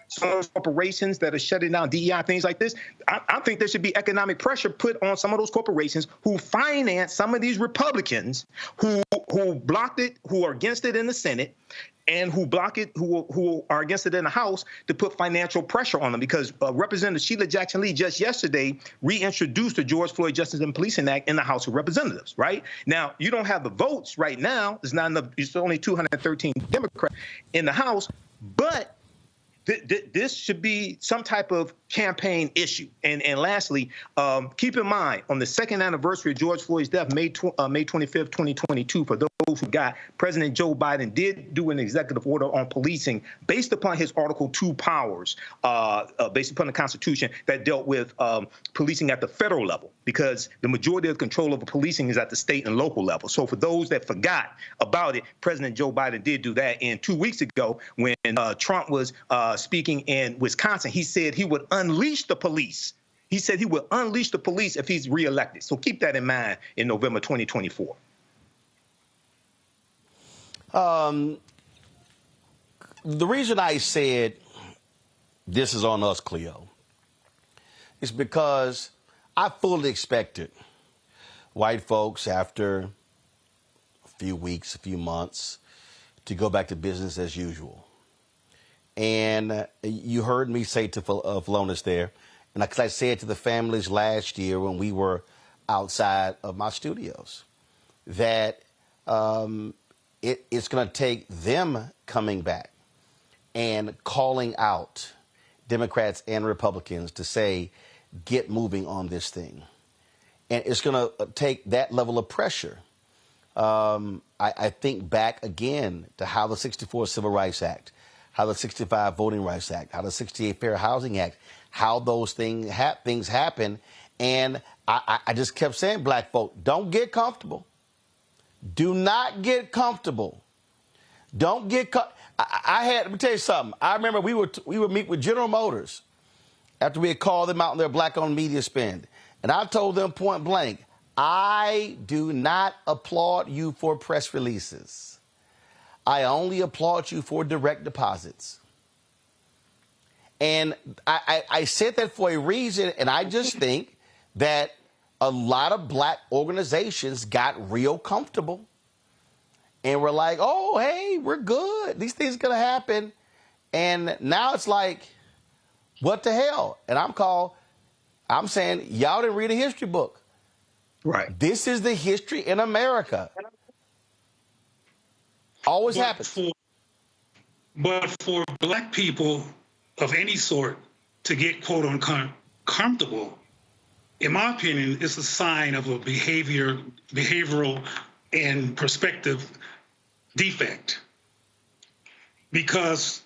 some of those corporations that are shutting down DEI, things like this, I think there should be economic pressure put on some of those corporations who finance some of these Republicans who blocked it, who are against it in the Senate, and who block it, who are against it in the House, to put financial pressure on them. Because Representative Sheila Jackson Lee just yesterday reintroduced the George Floyd Justice and Policing Act in the House of Representatives, right? Now, you don't have the votes right now. It's not enough. It's only 213 Democrats in the House, but this should be some type of campaign issue. And lastly, keep in mind, on the 2nd anniversary of George Floyd's death, May 25th, 2022, for those who got, President Joe Biden did do an executive order on policing based upon his Article 2 powers, based upon the Constitution, that dealt with policing at the federal level, because the majority of control over policing is at the state and local level. So for those that forgot about it, President Joe Biden did do that. And 2 weeks ago, when Trump was speaking in Wisconsin, he said he would unleash the police. He said he would unleash the police if he's reelected. So keep that in mind in November 2024. The reason I said this is on us, Cleo, is because I fully expected white folks, after a few weeks, a few months, to go back to business as usual. And you heard me say to Philonise there, and because I said to the families last year when we were outside of my studios, that it's going to take them coming back and calling out Democrats and Republicans to say, get moving on this thing. And it's going to take that level of pressure. I think back again to how the 64 Civil Rights Act, how the 65 Voting Rights Act, how the 68 Fair Housing Act, how those things happen. And I just kept saying, black folk, don't get comfortable. Do not get comfortable. Don't get let me tell you something. I remember we would meet with General Motors after we had called them out on their black-owned media spend. And I told them point blank, I do not applaud you for press releases. I only applaud you for direct deposits. And I said that for a reason, and I just think that a lot of black organizations got real comfortable and were like, oh, hey, we're good. These things are going to happen. And now it's like, what the hell? And I'm saying, y'all didn't read a history book. Right. This is the history in America. Always happens. But for black people of any sort to get, quote unquote, comfortable, in my opinion, it's a sign of a behavioral and perspective defect. Because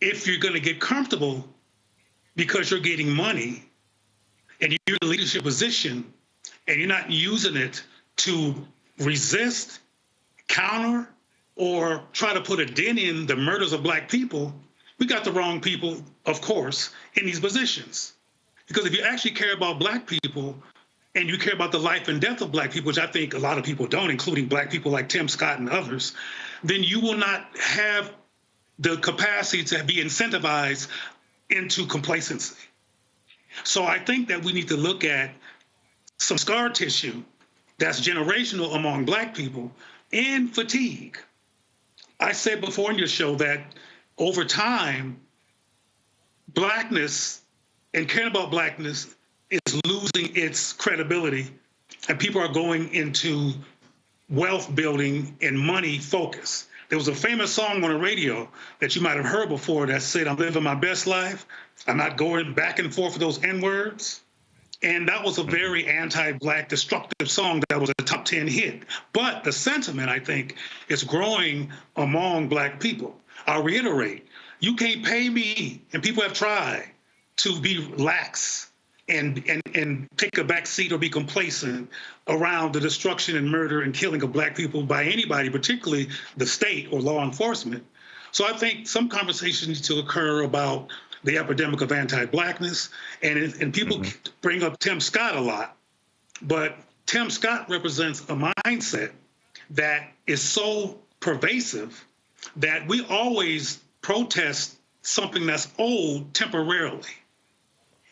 if you're going to get comfortable because you're getting money, and you're in a leadership position and you're not using it to resist, counter, or try to put a dent in the murders of Black people, we got the wrong people, of course, in these positions. Because if you actually care about Black people and you care about the life and death of Black people, which I think a lot of people don't, including Black people like Tim Scott and others, then you will not have the capacity to be incentivized into complacency. So I think that we need to look at some scar tissue that's generational among Black people and fatigue. I said before in your show that over time, Blackness and caring about Blackness is losing its credibility, and people are going into wealth building and money focus. There was a famous song on the radio that you might have heard before that said, "I'm living my best life. I'm not going back and forth with those N-words." And that was a very anti-Black, destructive song that was a top 10 hit. But the sentiment, I think, is growing among Black people. I'll reiterate, you can't pay me, and people have tried, to be lax and take a back seat or be complacent around the destruction and murder and killing of Black people by anybody, particularly the state or law enforcement. So I think some conversations need to occur about the epidemic of anti-Blackness, and people bring up Tim Scott a lot, but Tim Scott represents a mindset that is so pervasive that we always protest something that's old temporarily.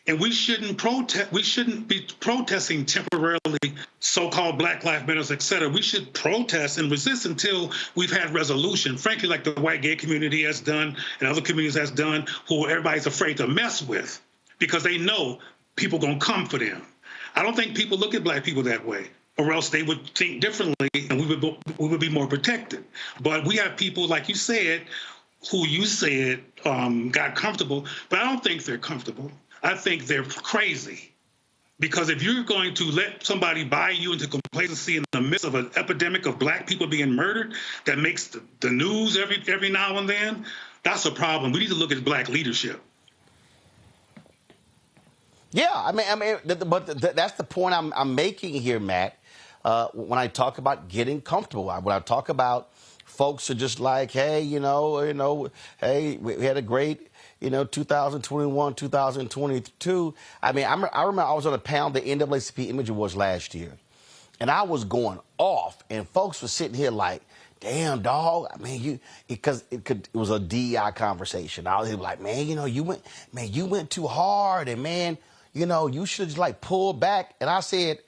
And we shouldn't be protesting temporarily so-called Black Lives Matter, et cetera. We should protest and resist until we've had resolution, frankly, like the white gay community has done and other communities has done, who everybody's afraid to mess with because they know people gonna come for them. I don't think people look at Black people that way, or else they would think differently and we would be more protected. But we have people, like you said, who you said got comfortable, but I don't think they're comfortable. I think they're crazy. Because if you're going to let somebody buy you into complacency in the midst of an epidemic of Black people being murdered that makes the news every now and then, that's a problem. We need to look at Black leadership. Yeah, but that's the point I'm making here, Matt. When I talk about getting comfortable, when I talk about folks are just like, hey, hey, we had a great 2021, 2022. I remember I was on a panel the NAACP Image Awards last year, and I was going off, and folks were sitting here like, damn, dog. Because it was a DEI conversation. I was like, man, you went too hard, and man, you should just like pull back. And I said,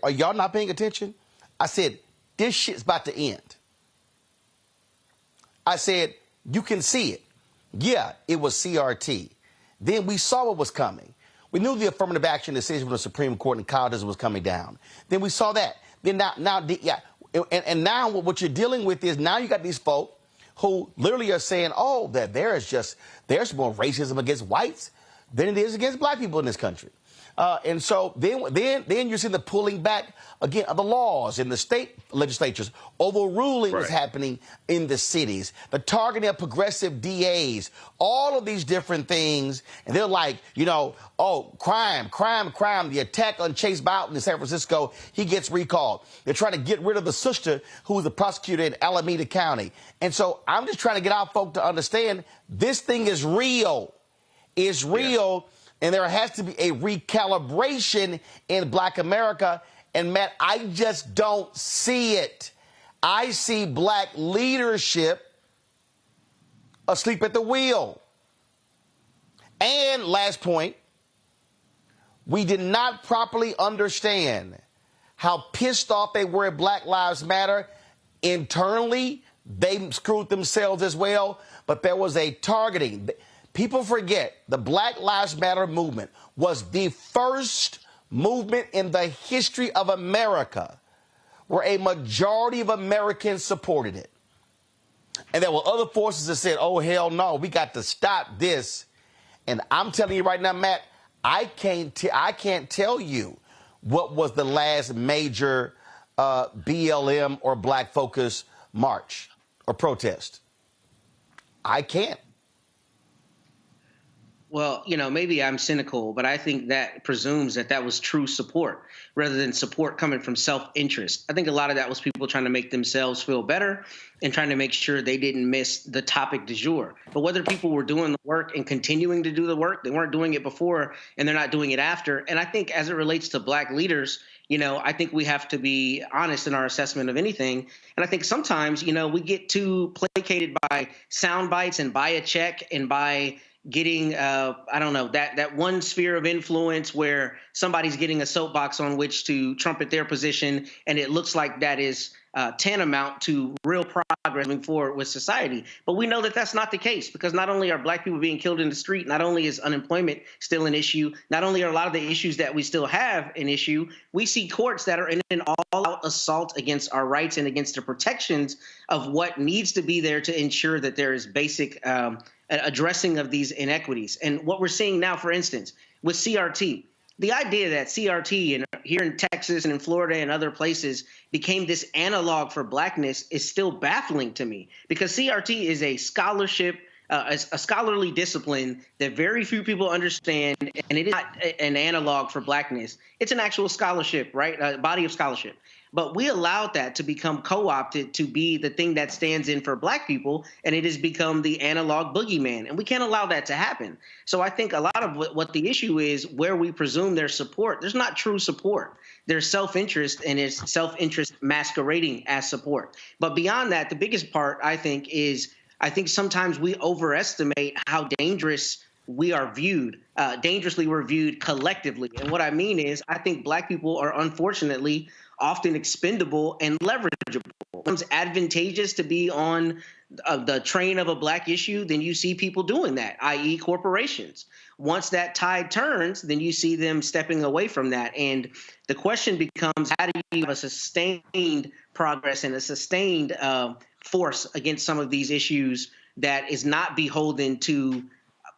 are y'all not paying attention? I said, this shit's about to end. I said, you can see it. Yeah, it was CRT. Then we saw what was coming. We knew the affirmative action decision from the Supreme Court and colleges was coming down. Then we saw that. Then now what you're dealing with is now you got these folk who literally are saying, oh, that there's more racism against whites than it is against Black people in this country. And so then you're seeing the pulling back again of the laws in the state legislatures. Overruling is happening in the cities. The targeting of progressive DAs, all of these different things. And they're like, oh, crime. The attack on Chase Boughton in San Francisco, he gets recalled. They're trying to get rid of the sister who was a prosecutor in Alameda County. And so I'm just trying to get our folk to understand this thing is real. It's real. Yeah. And there has to be a recalibration in Black America. And, Matt, I just don't see it. I see Black leadership asleep at the wheel. And last point, we did not properly understand how pissed off they were at Black Lives Matter. Internally, they screwed themselves as well. But there was a targeting. People forget the Black Lives Matter movement was the first movement in the history of America where a majority of Americans supported it. And there were other forces that said, oh, hell no, we got to stop this. And I'm telling you right now, Matt, I can't tell you what was the last major BLM or Black Focus march or protest. I can't. Well, maybe I'm cynical, but I think that presumes that that was true support rather than support coming from self-interest. I think a lot of that was people trying to make themselves feel better and trying to make sure they didn't miss the topic du jour. But whether people were doing the work and continuing to do the work, they weren't doing it before and they're not doing it after. And I think as it relates to Black leaders, I think we have to be honest in our assessment of anything. And I think sometimes, we get too placated by sound bites and by a check and by getting, that one sphere of influence where somebody's getting a soapbox on which to trumpet their position. And it looks like that is tantamount to real progress moving forward with society. But we know that that's not the case, because not only are Black people being killed in the street, not only is unemployment still an issue, not only are a lot of the issues that we still have an issue, we see courts that are in an all-out assault against our rights and against the protections of what needs to be there to ensure that there is basic addressing of these inequities. And what we're seeing now, for instance, with CRT, the idea that CRT here in Texas and in Florida and other places became this analog for Blackness is still baffling to me, because CRT is a scholarship, a scholarly discipline that very few people understand, and it is not an analog for Blackness. It's an actual scholarship, right? A body of scholarship. But we allowed that to become co-opted to be the thing that stands in for Black people, and it has become the analog boogeyman, and we can't allow that to happen. So I think a lot of what the issue is, where we presume there's support, there's not true support. There's self-interest, and it's self-interest masquerading as support. But beyond that, the biggest part, I think, is sometimes we overestimate how dangerous we are viewed, dangerously we're viewed collectively. And what I mean is, I think Black people are unfortunately often expendable and leverageable. It's advantageous to be on the train of a Black issue, then you see people doing that, i.e. corporations. Once that tide turns, then you see them stepping away from that. And the question becomes, how do you have a sustained progress and a sustained force against some of these issues that is not beholden to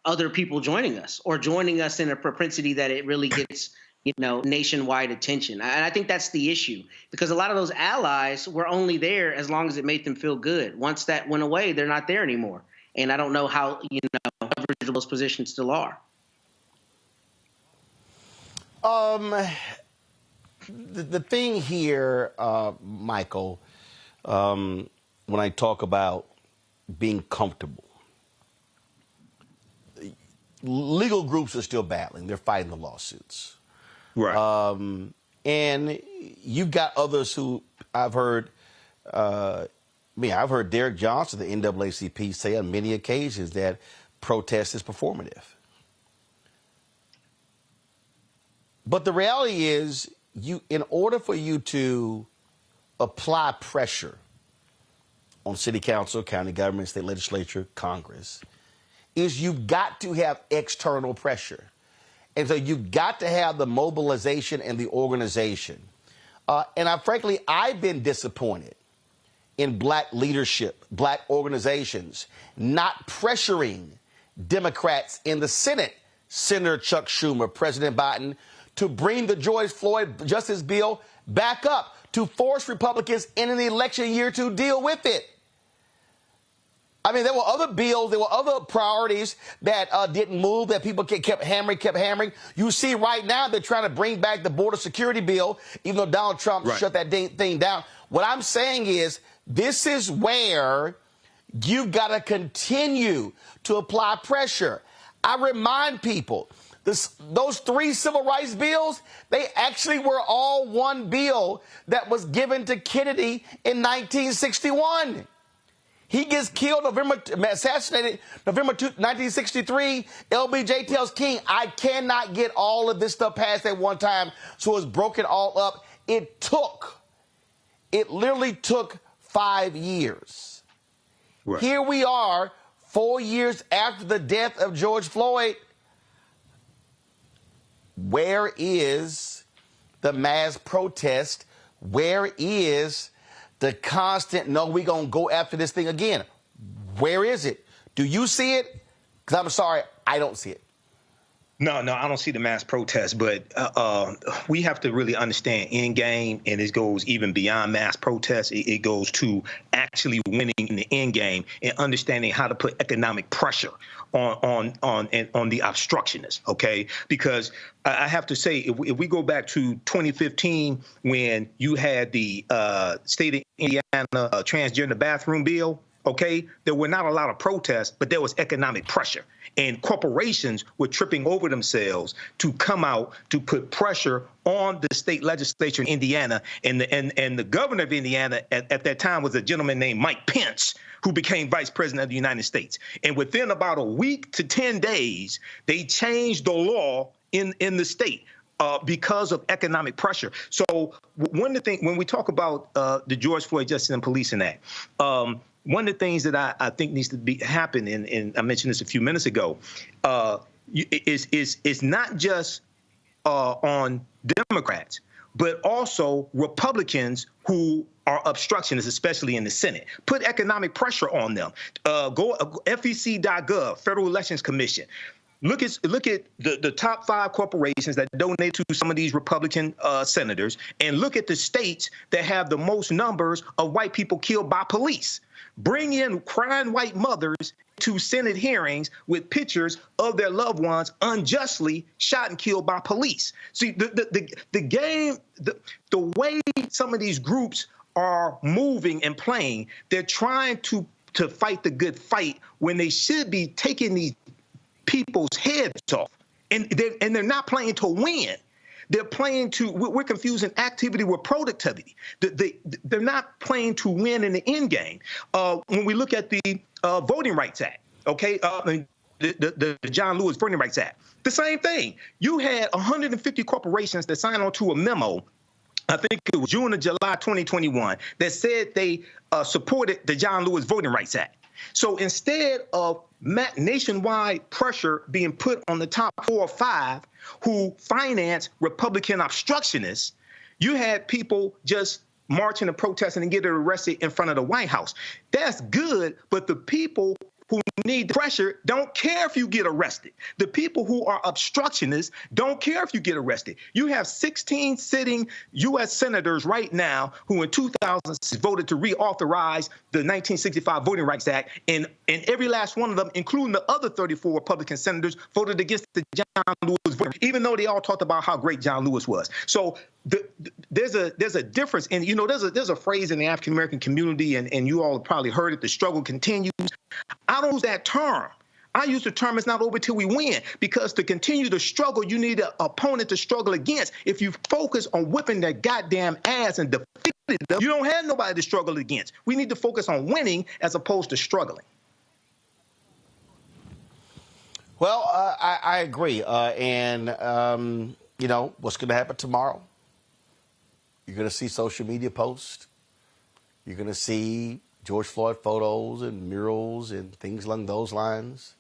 other people joining us or joining us in a propensity that it really gets nationwide attention. And I think that's the issue, because a lot of those allies were only there as long as it made them feel good. Once that went away, they're not there anymore. And I don't know how, leverageable those positions still are. The thing here, Michael, when I talk about being comfortable, legal groups are still battling. They're fighting the lawsuits. Right. And you've got others who I've heard, I've heard Derek Johnson, the NAACP, say on many occasions that protest is performative. But the reality is, in order for you to apply pressure on city council, county government, state legislature, Congress, is you've got to have external pressure. And so you've got to have the mobilization and the organization. Frankly, I've been disappointed in Black leadership, Black organizations, not pressuring Democrats in the Senate, Senator Chuck Schumer, President Biden, to bring the George Floyd justice bill back up, to force Republicans in an election year to deal with it. I mean, there were other bills, there were other priorities that didn't move, that people kept hammering. You see right now they're trying to bring back the border security bill, even though Donald Trump shut that thing down. What I'm saying is, this is where you've got to continue to apply pressure. I remind people, those 3 civil rights bills, they actually were all one bill that was given to Kennedy in 1961. He gets killed, assassinated November 1963. LBJ tells King, I cannot get all of this stuff passed at one time, so it's broken all up. It literally took 5 years. Right. Here we are, 4 years after the death of George Floyd. Where is the mass protest? Where is the constant, no, we're going to go after this thing again? Where is it? Do you see it? Because I'm sorry, I don't see it. No, I don't see the mass protest, but we have to really understand end game, and it goes even beyond mass protest. It goes to actually winning in the end game and understanding how to put economic pressure on the obstructionists. Okay, because I have to say, if we go back to 2015 when you had the state of Indiana transgender bathroom bill. Okay, there were not a lot of protests, but there was economic pressure, and corporations were tripping over themselves to come out to put pressure on the state legislature in Indiana, and the governor of Indiana at that time was a gentleman named Mike Pence, who became vice president of the United States. And within about a week to 10 days, they changed the law in the state. Because of economic pressure. So one of the things, when we talk about the George Floyd Justice and Policing Act, one of the things that I think needs to happen, and I mentioned this a few minutes ago, is not just on Democrats, but also Republicans who are obstructionists, especially in the Senate. Put economic pressure on them. Go FEC.gov, Federal Elections Commission. Look at the top 5 corporations that donate to some of these Republican senators, and look at the states that have the most numbers of white people killed by police. Bring in crying white mothers to Senate hearings with pictures of their loved ones unjustly shot and killed by police. See, the game, the way some of these groups are moving and playing, they're trying to fight the good fight when they should be taking these people's heads off, and they're not playing to win. They're playing to, we're confusing activity with productivity. They're not playing to win in the end game. When we look at the Voting Rights Act, okay, the John Lewis Voting Rights Act, the same thing. You had 150 corporations that signed on to a memo, I think it was June or July 2021, that said they supported the John Lewis Voting Rights Act. So instead of nationwide pressure being put on the top 4 or 5 who finance Republican obstructionists, you had people just marching and protesting and getting arrested in front of the White House. That's good, but the people who need the pressure don't care if you get arrested. The people who are obstructionists don't care if you get arrested. You have 16 sitting U.S. senators right now who in 2006 voted to reauthorize the 1965 Voting Rights Act, and every last one of them, including the other 34 Republican senators, voted against the John Lewis vote, even though they all talked about how great John Lewis was. So there's a difference, and you know, there's a phrase in the African American community, and you all have probably heard it: the struggle continues. I don't use that term. I use the term "it's not over till we win," because to continue the struggle, you need an opponent to struggle against. If you focus on whipping their goddamn ass and defeating them, you don't have nobody to struggle against. We need to focus on winning as opposed to struggling. Well, I agree. You know, what's going to happen tomorrow? You're going to see social media posts. You're going to see George Floyd photos and murals and things along those lines.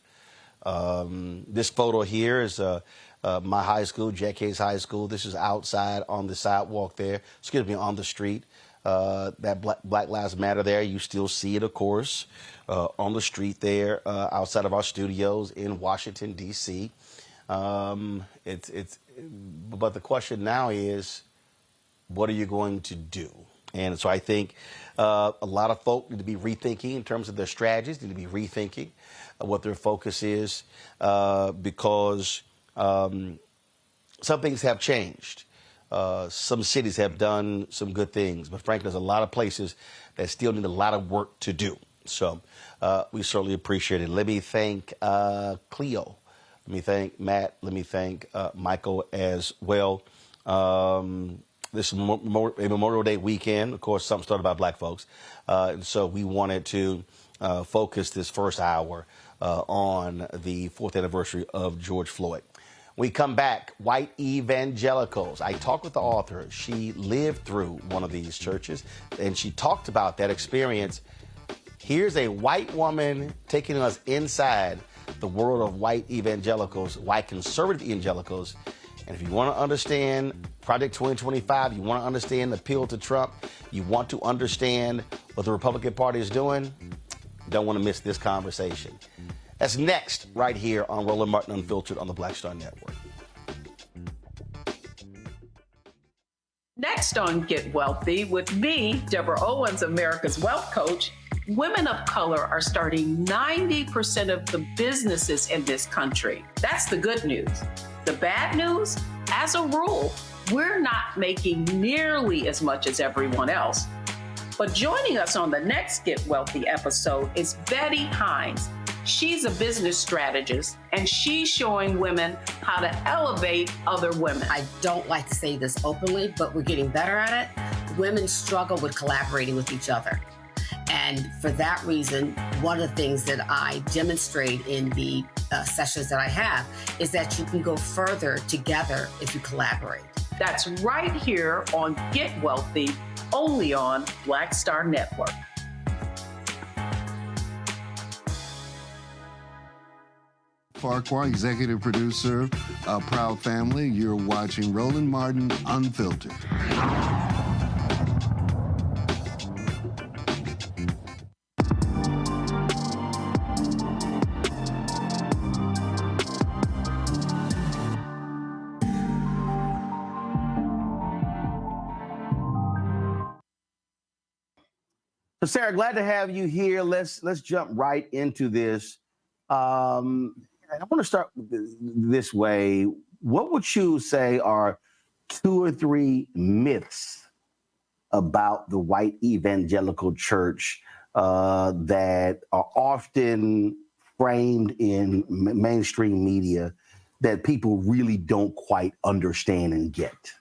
This photo here is my high school, Jack Hayes High School. This is outside on the sidewalk there. Excuse me, on the street. That Black Lives Matter there, you still see it, of course, on the street there, outside of our studios in Washington, D.C. But the question now is, what are you going to do? And so I think a lot of folk need to be rethinking in terms of their strategies, need to be rethinking what their focus is, because some things have changed. Some cities have done some good things, but frankly, there's a lot of places that still need a lot of work to do. So we certainly appreciate it. Let me thank Cleo. Let me thank Matt. Let me thank Michael as well. This is a Memorial Day weekend. Of course, something started by black folks. And so we wanted to focus this first hour on the 4th anniversary of George Floyd. When we come back, white evangelicals. I talked with the author. She lived through one of these churches, and she talked about that experience. Here's a white woman taking us inside the world of white evangelicals, white conservative evangelicals. And if you want to understand Project 2025, you want to understand the appeal to Trump, you want to understand what the Republican Party is doing, you don't want to miss this conversation. That's next right here on Roland Martin Unfiltered on the Black Star Network. Next on Get Wealthy, with me, Deborah Owens, America's Wealth Coach, women of color are starting 90% of the businesses in this country. That's the good news. The bad news, as a rule, we're not making nearly as much as everyone else. But joining us on the next Get Wealthy episode is Betty Hines. She's a business strategist, and she's showing women how to elevate other women. I don't like to say this openly, but we're getting better at it. Women struggle with collaborating with each other. And for that reason, one of the things that I demonstrate in the sessions that I have is that you can go further together if you collaborate. That's right here on Get Wealthy, only on Black Star Network. Farquhar, executive producer, Proud Family. You're watching Roland Martin Unfiltered. So, Sarah, glad to have you here. Let's jump right into this. I want to start this way. What would you say are 2 or 3 myths about the white evangelical church that are often framed in mainstream media that people really don't quite understand and get?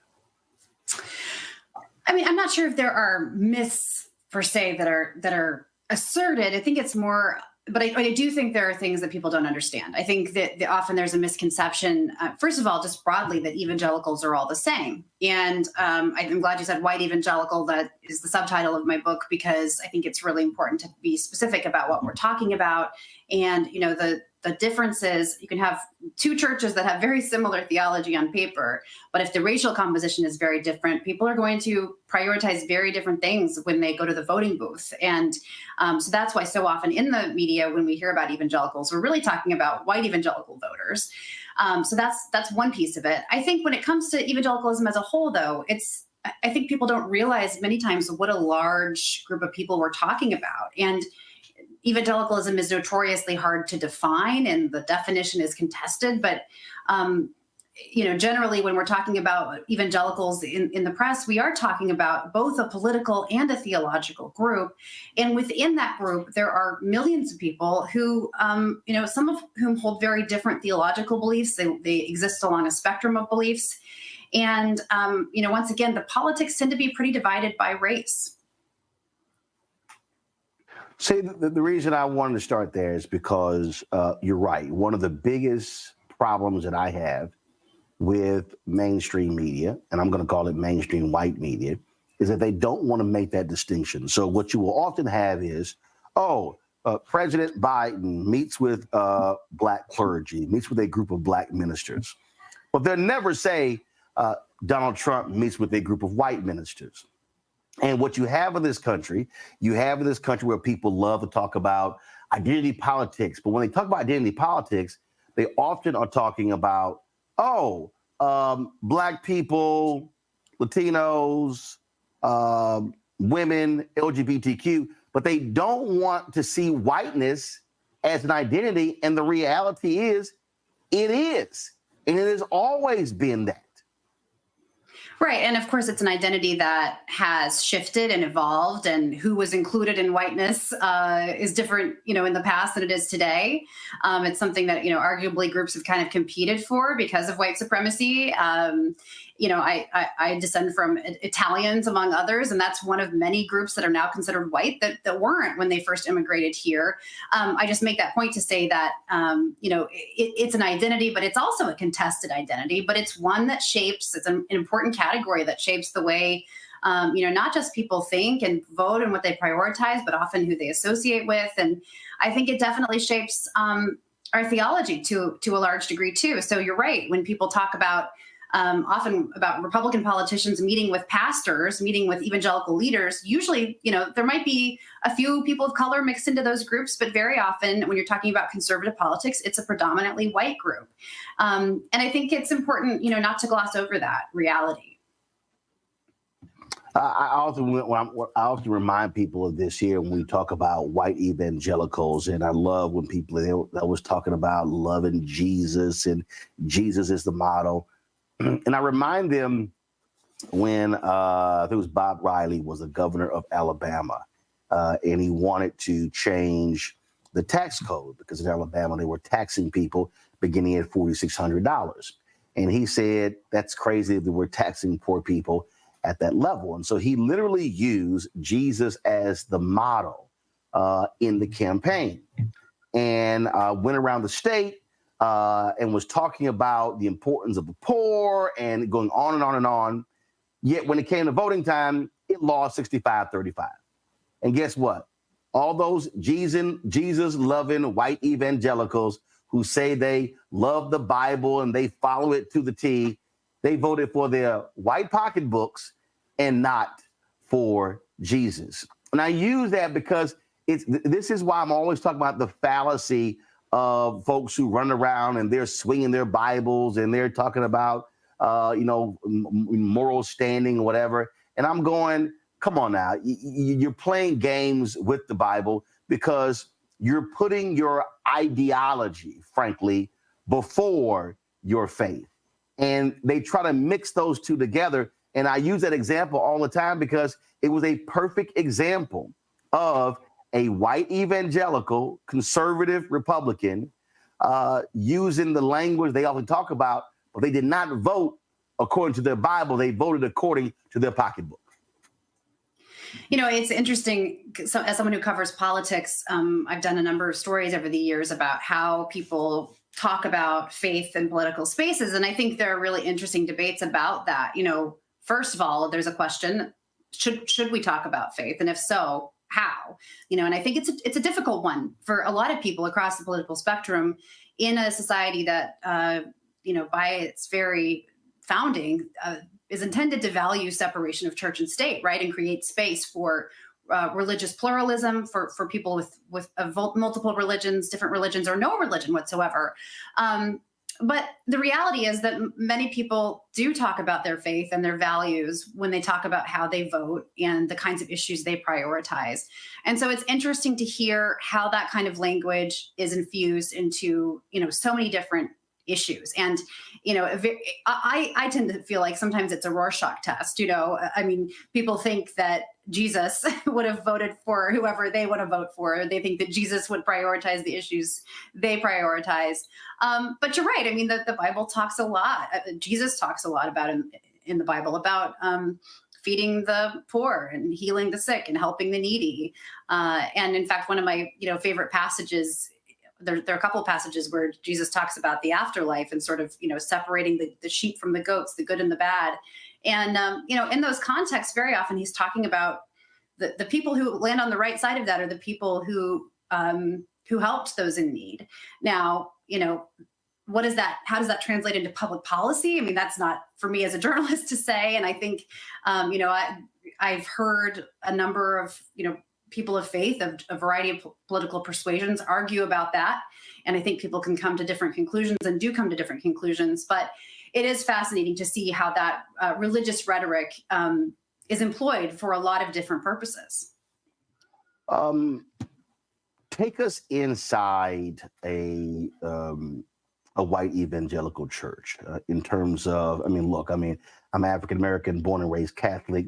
I mean, I'm not sure if there are myths per se that are asserted. I think it's more, but I do think there are things that people don't understand. I think that often there's a misconception, first of all, just broadly, that evangelicals are all the same. And I'm glad you said white evangelical. That is the subtitle of my book, because I think it's really important to be specific about what we're talking about. And, you know, the differences, you can have 2 churches that have very similar theology on paper, but if the racial composition is very different, people are going to prioritize very different things when they go to the voting booth. And so that's why so often in the media, when we hear about evangelicals, we're really talking about white evangelical voters. So that's one piece of it. I think when it comes to evangelicalism as a whole, though, I think people don't realize many times what a large group of people we're talking about. And evangelicalism is notoriously hard to define, and the definition is contested. But, you know, generally when we're talking about evangelicals in the press, we are talking about both a political and a theological group. And within that group, there are millions of people who, you know, some of whom hold very different theological beliefs. They exist along a spectrum of beliefs. And, you know, once again, the politics tend to be pretty divided by race. See, the reason I wanted to start there is because you're right. One of the biggest problems that I have with mainstream media, and I'm going to call it mainstream white media, is that they don't want to make that distinction. So what you will often have is, President Biden meets with black clergy, meets with a group of black ministers. But they'll never say Donald Trump meets with a group of white ministers. And what you have in this country, where people love to talk about identity politics. But when they talk about identity politics, they often are talking about, black people, Latinos, women, LGBTQ, but they don't want to see whiteness as an identity. And the reality is, it is. And it has always been that. Right. And of course, it's an identity that has shifted and evolved, and who was included in whiteness is different, you know, in the past than it is today. It's something that, you know, arguably groups have kind of competed for because of white supremacy. You know, I descend from Italians, among others, and that's one of many groups that are now considered white that weren't when they first immigrated here. I just make that point to say that, you know, it's an identity, but it's also a contested identity, but it's one that shapes, it's an important category that shapes the way, you know, not just people think and vote and what they prioritize, but often who they associate with. And I think it definitely shapes our theology to a large degree, too. So you're right. When people talk about often about Republican politicians meeting with pastors, meeting with evangelical leaders, usually, you know, there might be a few people of color mixed into those groups, but very often when you're talking about conservative politics, it's a predominantly white group. And I think it's important, you know, not to gloss over that reality. I often remind people of this here when we talk about white evangelicals, and I love when people they always talking about loving Jesus and Jesus is the model, and I remind them when I think it was Bob Riley was the governor of Alabama, and he wanted to change the tax code because in Alabama they were taxing people beginning at $4,600, and he said that's crazy that we're taxing poor people at that level. And so he literally used Jesus as the model in the campaign and went around the state and was talking about the importance of the poor and going on and on and on. Yet when it came to voting time, it lost 65-35. And guess what? All those Jesus-loving white evangelicals who say they love the Bible and they follow it to the T, they voted for their white pocketbooks and not for Jesus. And I use that because this is why I'm always talking about the fallacy of folks who run around and they're swinging their Bibles and they're talking about, moral standing or whatever. And I'm going, come on now, you're playing games with the Bible because you're putting your ideology, frankly, before your faith. And they try to mix those two together. And I use that example all the time because it was a perfect example of a white evangelical, conservative Republican using the language they often talk about, but they did not vote according to their Bible. They voted according to their pocketbook. You know, it's interesting. So, as someone who covers politics, I've done a number of stories over the years about how people talk about faith in political spaces. And I think there are really interesting debates about that. You know, first of all, there's a question, should we talk about faith? And if so, how? You know, and I think it's a difficult one for a lot of people across the political spectrum in a society that, by its very founding, is intended to value separation of church and state, right? And create space for religious pluralism, for people with multiple religions, different religions, or no religion whatsoever. But the reality is that many people do talk about their faith and their values when they talk about how they vote and the kinds of issues they prioritize. And so it's interesting to hear how that kind of language is infused into, so many different issues. And, I tend to feel like sometimes it's a Rorschach test. I mean, people think that Jesus would have voted for whoever they want to vote for. They think that Jesus would prioritize the issues they prioritize. But you're right. I mean, the Bible talks a lot. Jesus talks a lot about in the Bible about feeding the poor and healing the sick and helping the needy. And in fact, one of my favorite passages, there are a couple of passages where Jesus talks about the afterlife and sort of, separating the sheep from the goats, the good and the bad. And, in those contexts, very often he's talking about the people who land on the right side of that are the people who helped those in need. Now, what is that? How does that translate into public policy? I mean, that's not for me as a journalist to say. And I think, I've heard a number of, people of faith of a variety of political persuasions argue about that. And I think people can come to different conclusions and do come to different conclusions. But it is fascinating to see how that religious rhetoric is employed for a lot of different purposes. Take us inside a white evangelical church in terms of, I'm African-American, born and raised Catholic.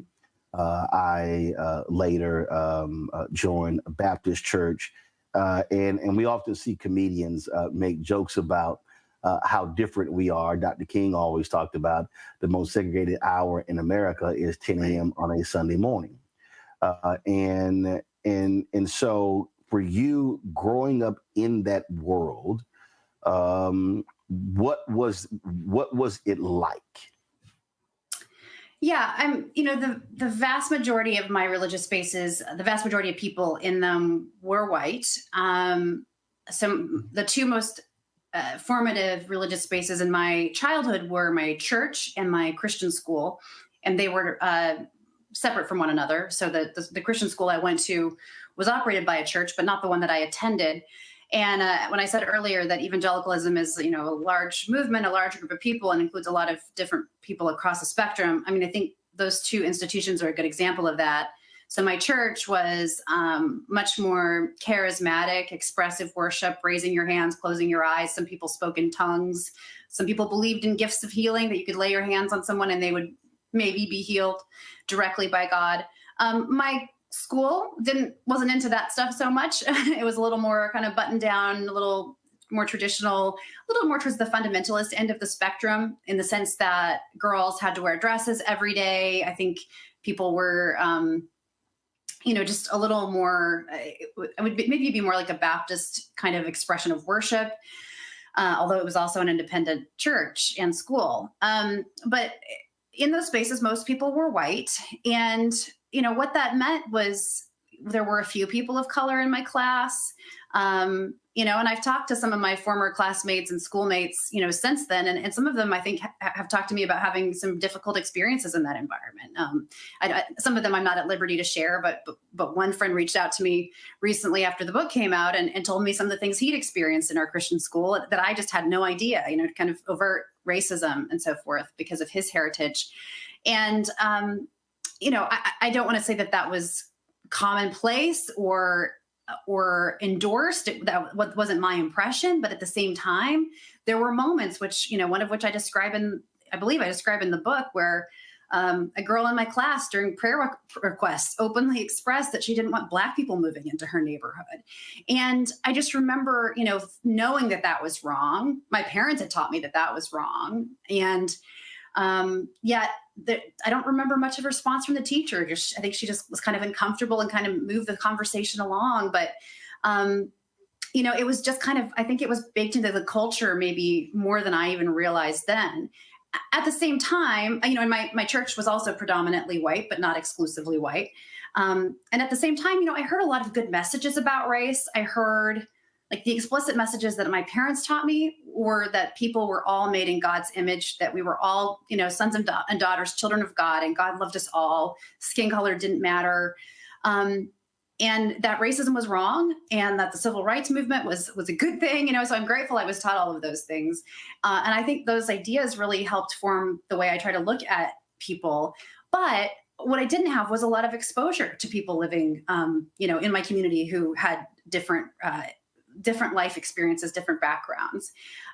I later joined a Baptist church, and we often see comedians make jokes about how different we are. Dr. King always talked about the most segregated hour in America is 10 a.m. on a Sunday morning. And so for you growing up in that world, what was it like? Yeah, the vast majority of my religious spaces, the vast majority of people in them were white. So the two most formative religious spaces in my childhood were my church and my Christian school, and they were separate from one another. So the Christian school I went to was operated by a church, but not the one that I attended. And when I said earlier that evangelicalism is, a large movement, a large group of people, and includes a lot of different people across the spectrum, I mean, I think those two institutions are a good example of that. So my church was much more charismatic, expressive worship, raising your hands, closing your eyes. Some people spoke in tongues. Some people believed in gifts of healing, that you could lay your hands on someone and they would maybe be healed directly by God. My school wasn't into that stuff so much. It was a little more kind of buttoned down, a little more traditional, a little more towards the fundamentalist end of the spectrum, in the sense that girls had to wear dresses every day. I think people were, just a little more, it would maybe be more like a Baptist kind of expression of worship, although it was also an independent church and school. But in those spaces, most people were white. And, what that meant was there were a few people of color in my class. And I've talked to some of my former classmates and schoolmates, since then. And some of them, I think, have talked to me about having some difficult experiences in that environment. Some of them I'm not at liberty to share, but one friend reached out to me recently after the book came out and told me some of the things he'd experienced in our Christian school that I just had no idea, kind of overt racism and so forth because of his heritage. And, I don't want to say that was commonplace or endorsed. That wasn't my impression, but at the same time, there were moments which, one of which I believe I describe in the book, where a girl in my class during prayer requests openly expressed that she didn't want Black people moving into her neighborhood. And I just remember, knowing that was wrong. My parents had taught me that was wrong. And yet I don't remember much of a response from the teacher. I think she just was kind of uncomfortable and kind of moved the conversation along. But, it was just kind of, I think it was baked into the culture maybe more than I even realized then. At the same time, and my church was also predominantly white, but not exclusively white. And at the same time, I heard a lot of good messages about race. I heard like the explicit messages that my parents taught me were that people were all made in God's image, that we were all, sons and daughters, children of God, and God loved us all. Skin color didn't matter. And that racism was wrong, and that the civil rights movement was a good thing, so I'm grateful I was taught all of those things. And I think those ideas really helped form the way I try to look at people. But what I didn't have was a lot of exposure to people living, in my community who had different life experiences, different backgrounds.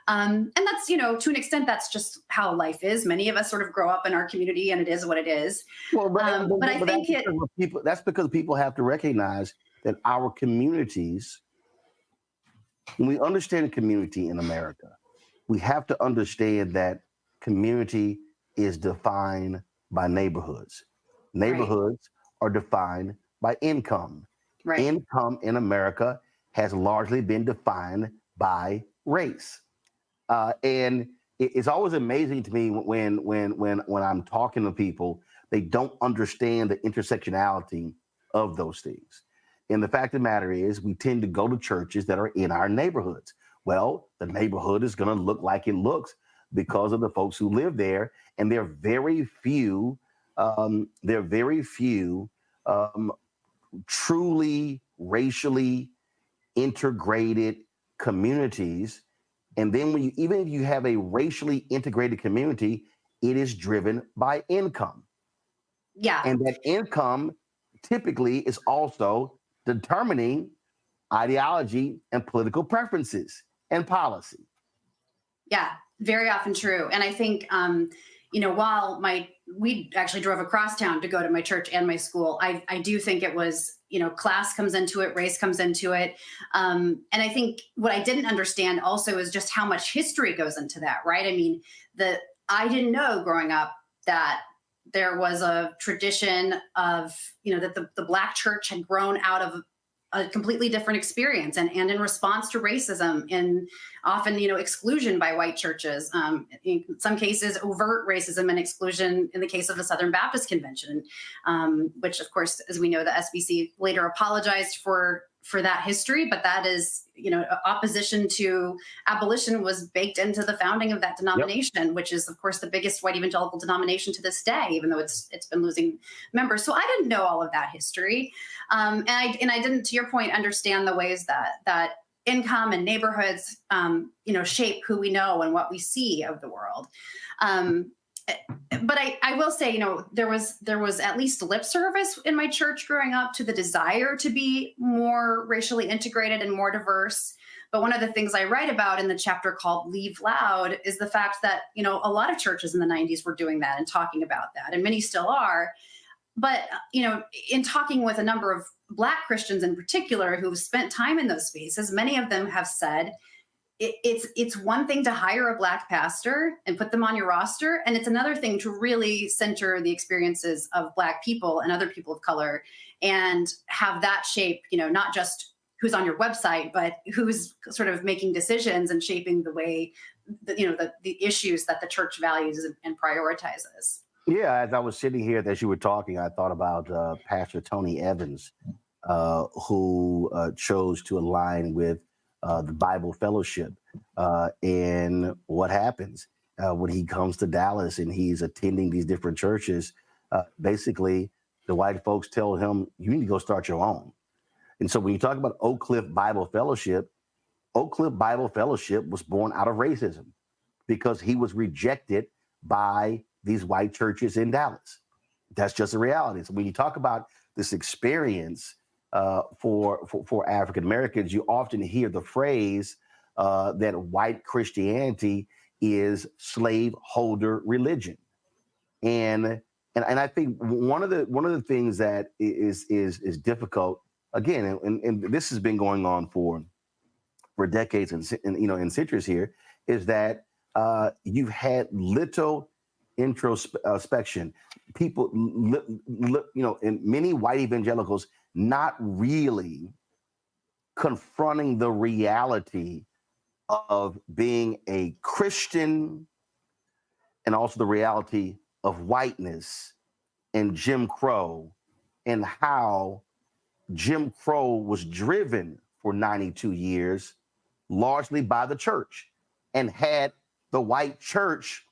And that's, to an extent, that's just how life is. Many of us sort of grow up in our community and it is what it is. Well, but I think that's because people have to recognize that our communities, when we understand community in America, we have to understand that community is defined by neighborhoods. Neighborhoods are defined by income. Right. Income in America has largely been defined by race. And it's always amazing to me when I'm talking to people, they don't understand the intersectionality of those things. And the fact of the matter is, we tend to go to churches that are in our neighborhoods. Well, the neighborhood is going to look like it looks because of the folks who live there. And there are very few truly racially integrated communities. And then even if you have a racially integrated community, it is driven by income. Yeah. And that income typically is also determining ideology and political preferences and policy. Yeah, very often true. And I think, while we actually drove across town to go to my church and my school, I do think it was, class comes into it, race comes into it. And I think what I didn't understand also is just how much history goes into that, right? I mean, I didn't know growing up that there was a tradition of, that the Black church had grown out of a completely different experience and in response to racism and often, exclusion by white churches, in some cases, overt racism and exclusion in the case of the Southern Baptist Convention, which of course, as we know, the SBC later apologized for that history, but that is, opposition to abolition was baked into the founding of that denomination, yep. Which is, of course, the biggest white evangelical denomination to this day, even though it's been losing members. So I didn't know all of that history, and I didn't, to your point, understand the ways that income and neighborhoods, shape who we know and what we see of the world. And but I will say, there was at least lip service in my church growing up to the desire to be more racially integrated and more diverse. But one of the things I write about in the chapter called Leave Loud is the fact that, a lot of churches in the 90s were doing that and talking about that, and many still are. But, in talking with a number of Black Christians in particular who've spent time in those spaces, many of them have said, it's one thing to hire a Black pastor and put them on your roster, and it's another thing to really center the experiences of Black people and other people of color and have that shape, not just who's on your website, but who's sort of making decisions and shaping the way, the issues that the church values and prioritizes. Yeah, as I was sitting here, as you were talking, I thought about Pastor Tony Evans, who chose to align with the Bible Fellowship. And what happens when he comes to Dallas and he's attending these different churches, basically the white folks tell him, you need to go start your own. And so when you talk about Oak Cliff Bible Fellowship was born out of racism because he was rejected by these white churches in Dallas. That's just a reality. So when you talk about this experience for African Americans, you often hear the phrase that white Christianity is slaveholder religion, and I think one of the things that is difficult, again, and this has been going on for decades and centuries here, is that you've had little introspection. People, and many white evangelicals not really confronting the reality of being a Christian and also the reality of whiteness and Jim Crow and how Jim Crow was driven for 92 years largely by the church. And had the white church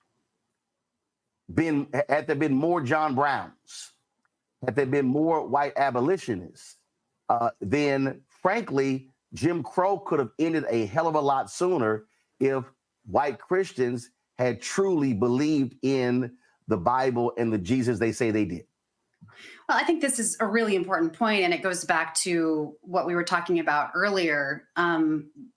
had there been more John Browns, had there been more white abolitionists, then frankly, Jim Crow could have ended a hell of a lot sooner if white Christians had truly believed in the Bible and the Jesus they say they did. Well, I think this is a really important point, and it goes back to what we were talking about earlier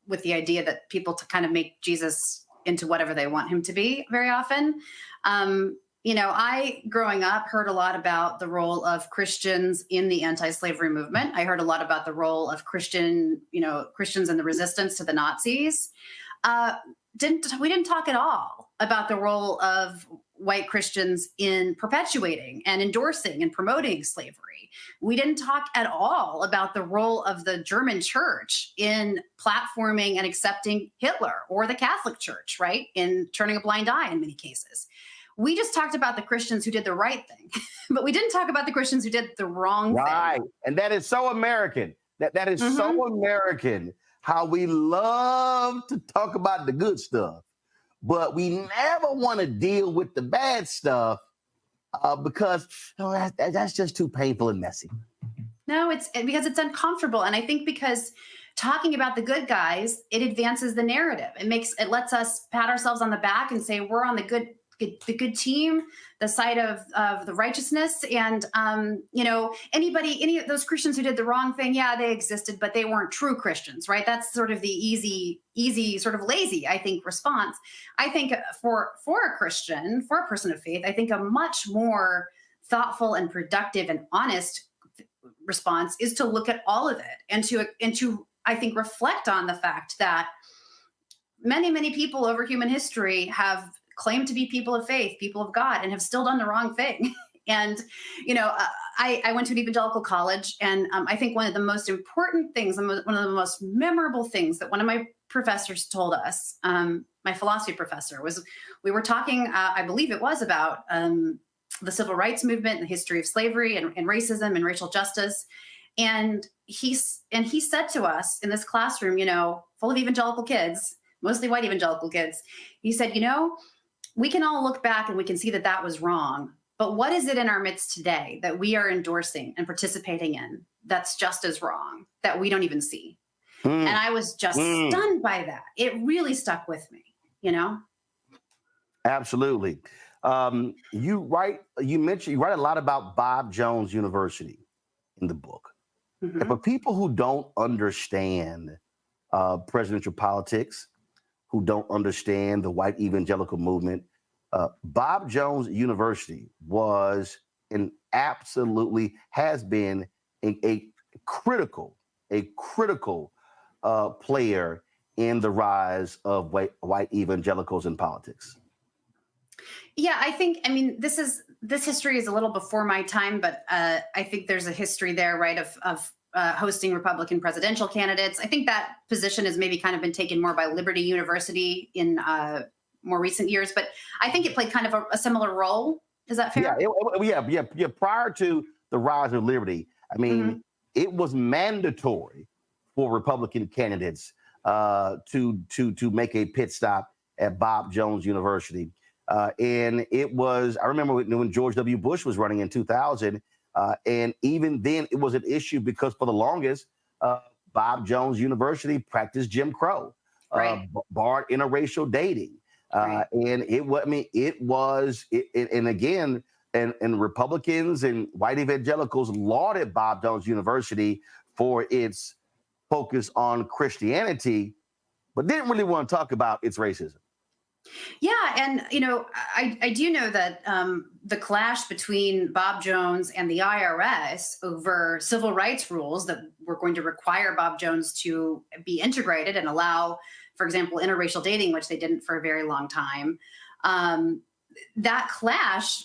with the idea that people to kind of make Jesus into whatever they want him to be very often. I, growing up, heard a lot about the role of Christians in the anti-slavery movement. I heard a lot about the role of Christians in the resistance to the Nazis. We didn't talk at all about the role of white Christians in perpetuating and endorsing and promoting slavery. We didn't talk at all about the role of the German church in platforming and accepting Hitler, or the Catholic Church, right, in turning a blind eye in many cases. We just talked about the Christians who did the right thing, but we didn't talk about the Christians who did the wrong thing. Right, and that is so American. That is so American, how we love to talk about the good stuff, but we never want to deal with the bad stuff because that's just too painful and messy. No, it's because it's uncomfortable. And I think because talking about the good guys, it advances the narrative. It lets us pat ourselves on the back and say we're on the good team, the side of the righteousness. And, any of those Christians who did the wrong thing, yeah, they existed, but they weren't true Christians, right? That's sort of the easy, sort of lazy, I think, response. I think for a Christian, for a person of faith, I think a much more thoughtful and productive and honest response is to look at all of it and to I think, reflect on the fact that many, many people over human history have claimed to be people of faith, people of God, and have still done the wrong thing. And, I went to an evangelical college, and I think one of the most important things, one of the most memorable things that one of my professors told us, my philosophy professor, was we were talking, I believe it was about the civil rights movement and the history of slavery and racism and racial justice. And he said to us in this classroom, full of evangelical kids, mostly white evangelical kids, he said, we can all look back and we can see that that was wrong. But what is it in our midst today that we are endorsing and participating in that's just as wrong, that we don't even see? And I was just stunned by that. It really stuck with me, Absolutely. You write a lot about Bob Jones University in the book. And for people who don't understand presidential politics, who don't understand the white evangelical movement, Bob Jones University was has been a critical player in the rise of white evangelicals in politics. Yeah, I mean, this history is a little before my time, but I think there's a history there, right, of hosting Republican presidential candidates. I think that position has maybe kind of been taken more by Liberty University in more recent years, but I think it played kind of a similar role. Is that fair? Yeah. Prior to the rise of Liberty, I mean, it was mandatory for Republican candidates to make a pit stop at Bob Jones University. And it was, I remember when George W. Bush was running in 2000, and even then it was an issue because for the longest, Bob Jones University practiced Jim Crow, barred interracial dating. And and Republicans and white evangelicals lauded Bob Jones University for its focus on Christianity, but didn't really want to talk about its racism. Yeah, and I do know that the clash between Bob Jones and the IRS over civil rights rules that were going to require Bob Jones to be integrated and allow, for example, interracial dating, which they didn't for a very long time. That clash,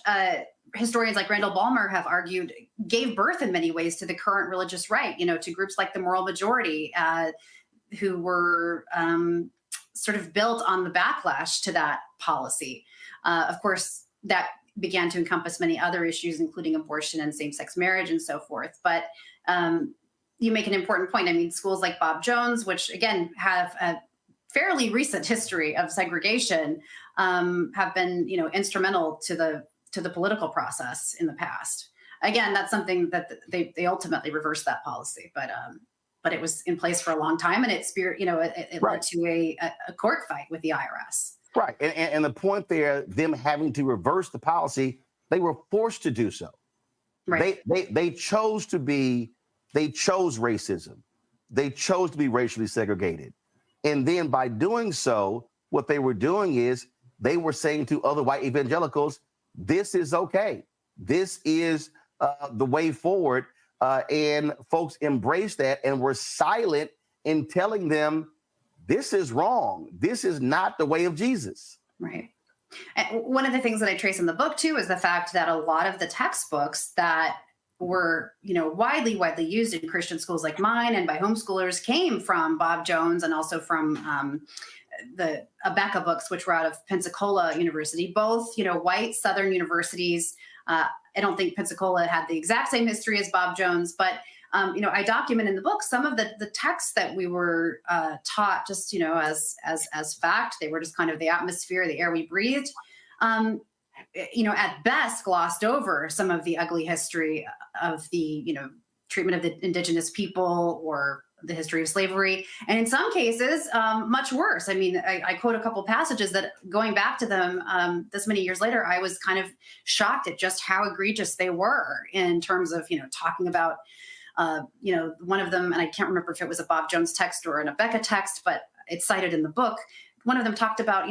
historians like Randall Ballmer have argued, gave birth in many ways to the current religious right, to groups like the Moral Majority, who were sort of built on the backlash to that policy. Of course, that began to encompass many other issues, including abortion and same-sex marriage and so forth. But you make an important point. I mean, schools like Bob Jones, which again have a fairly recent history of segregation, have been, instrumental to the political process in the past. Again, that's something that they ultimately reversed that policy, but it was in place for a long time, and it led to a court fight with the IRS. Right, and the point there, them having to reverse the policy, they were forced to do so. Right. They chose racism. They chose to be racially segregated. And then by doing so, what they were doing is they were saying to other white evangelicals, this is okay. This is the way forward. And folks embraced that and were silent in telling them, this is wrong. This is not the way of Jesus. Right. And one of the things that I trace in the book, too, is the fact that a lot of the textbooks that were, widely used in Christian schools like mine and by homeschoolers came from Bob Jones and also from the Abeka books, which were out of Pensacola University, both, white Southern universities. I don't think Pensacola had the exact same history as Bob Jones, but I document in the book some of the texts that we were taught just as fact. They were just kind of the atmosphere, the air we breathed. At best glossed over some of the ugly history of the treatment of the indigenous people or the history of slavery, and in some cases much worse. I mean, I quote a couple passages that, going back to them this many years later, I was kind of shocked at just how egregious they were in terms of talking about one of them, and I can't remember if it was a Bob Jones text or an Abeka text, but it's cited in the book. One of them talked about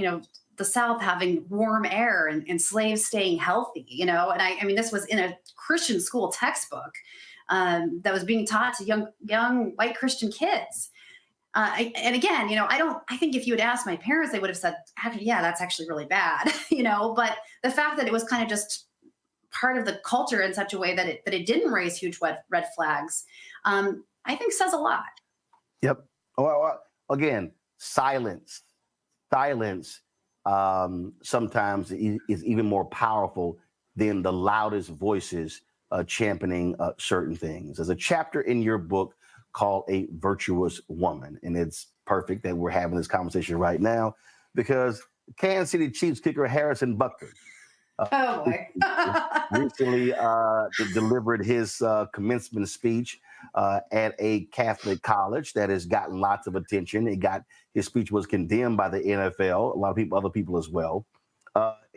the South having warm air and slaves staying healthy, and I mean, this was in a Christian school textbook that was being taught to young white Christian kids. And again, I think if you had asked my parents, they would have said, yeah, that's actually really bad, but the fact that it was kind of just part of the culture in such a way that it didn't raise huge red flags, I think says a lot. Yep. Well, again, silence sometimes is even more powerful than the loudest voices championing certain things. There's a chapter in your book called A Virtuous Woman, and it's perfect that we're having this conversation right now because Kansas City Chiefs kicker Harrison Butker recently delivered his commencement speech at a Catholic college that has gotten lots of attention. His speech was condemned by the NFL, a lot of people, other people as well.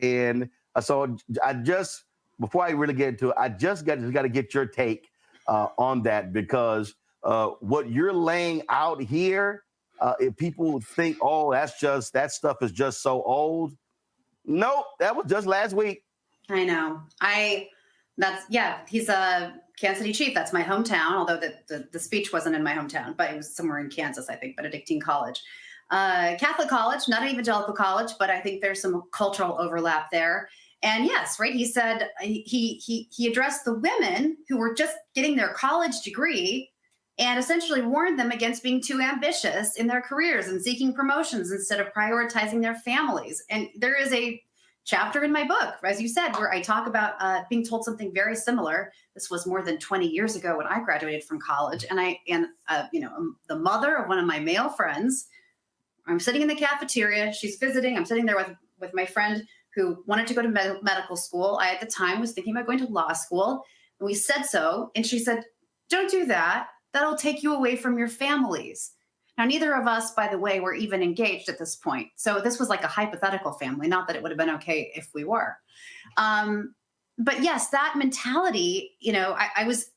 And So I just, before I really get into it, I just got to get your take on that, because what you're laying out here, if people think, oh, that stuff is just so old. Nope, that was just last week. I know. He's a Kansas City chief. That's my hometown, although the speech wasn't in my hometown, but it was somewhere in Kansas, I think, Benedictine College. Catholic college, not an evangelical college, but I think there's some cultural overlap there. And yes, right, he said he addressed the women who were just getting their college degree and essentially warned them against being too ambitious in their careers and seeking promotions instead of prioritizing their families. And there is a chapter in my book, as you said, where I talk about being told something very similar. This was more than 20 years ago when I graduated from college. And the mother of one of my male friends, I'm sitting in the cafeteria, she's visiting, I'm sitting there with my friend who wanted to go to medical school. I, at the time, was thinking about going to law school. And we said so. And she said, don't do that. That'll take you away from your families. Now, neither of us, by the way, were even engaged at this point. So this was like a hypothetical family, not that it would have been okay if we were. But yes, that mentality, I was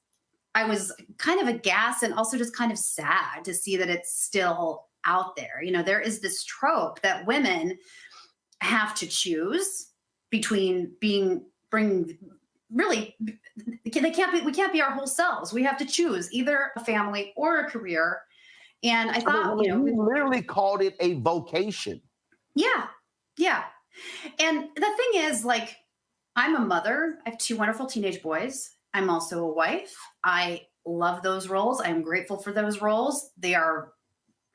kind of aghast and also just kind of sad to see that it's still out there. There is this trope that women have to choose between we can't be our whole selves. We have to choose either a family or a career. And I thought, we literally called it a vocation. Yeah. And the thing is, like, I'm a mother. I have 2 wonderful teenage boys. I'm also a wife. I love those roles. I'm grateful for those roles. They are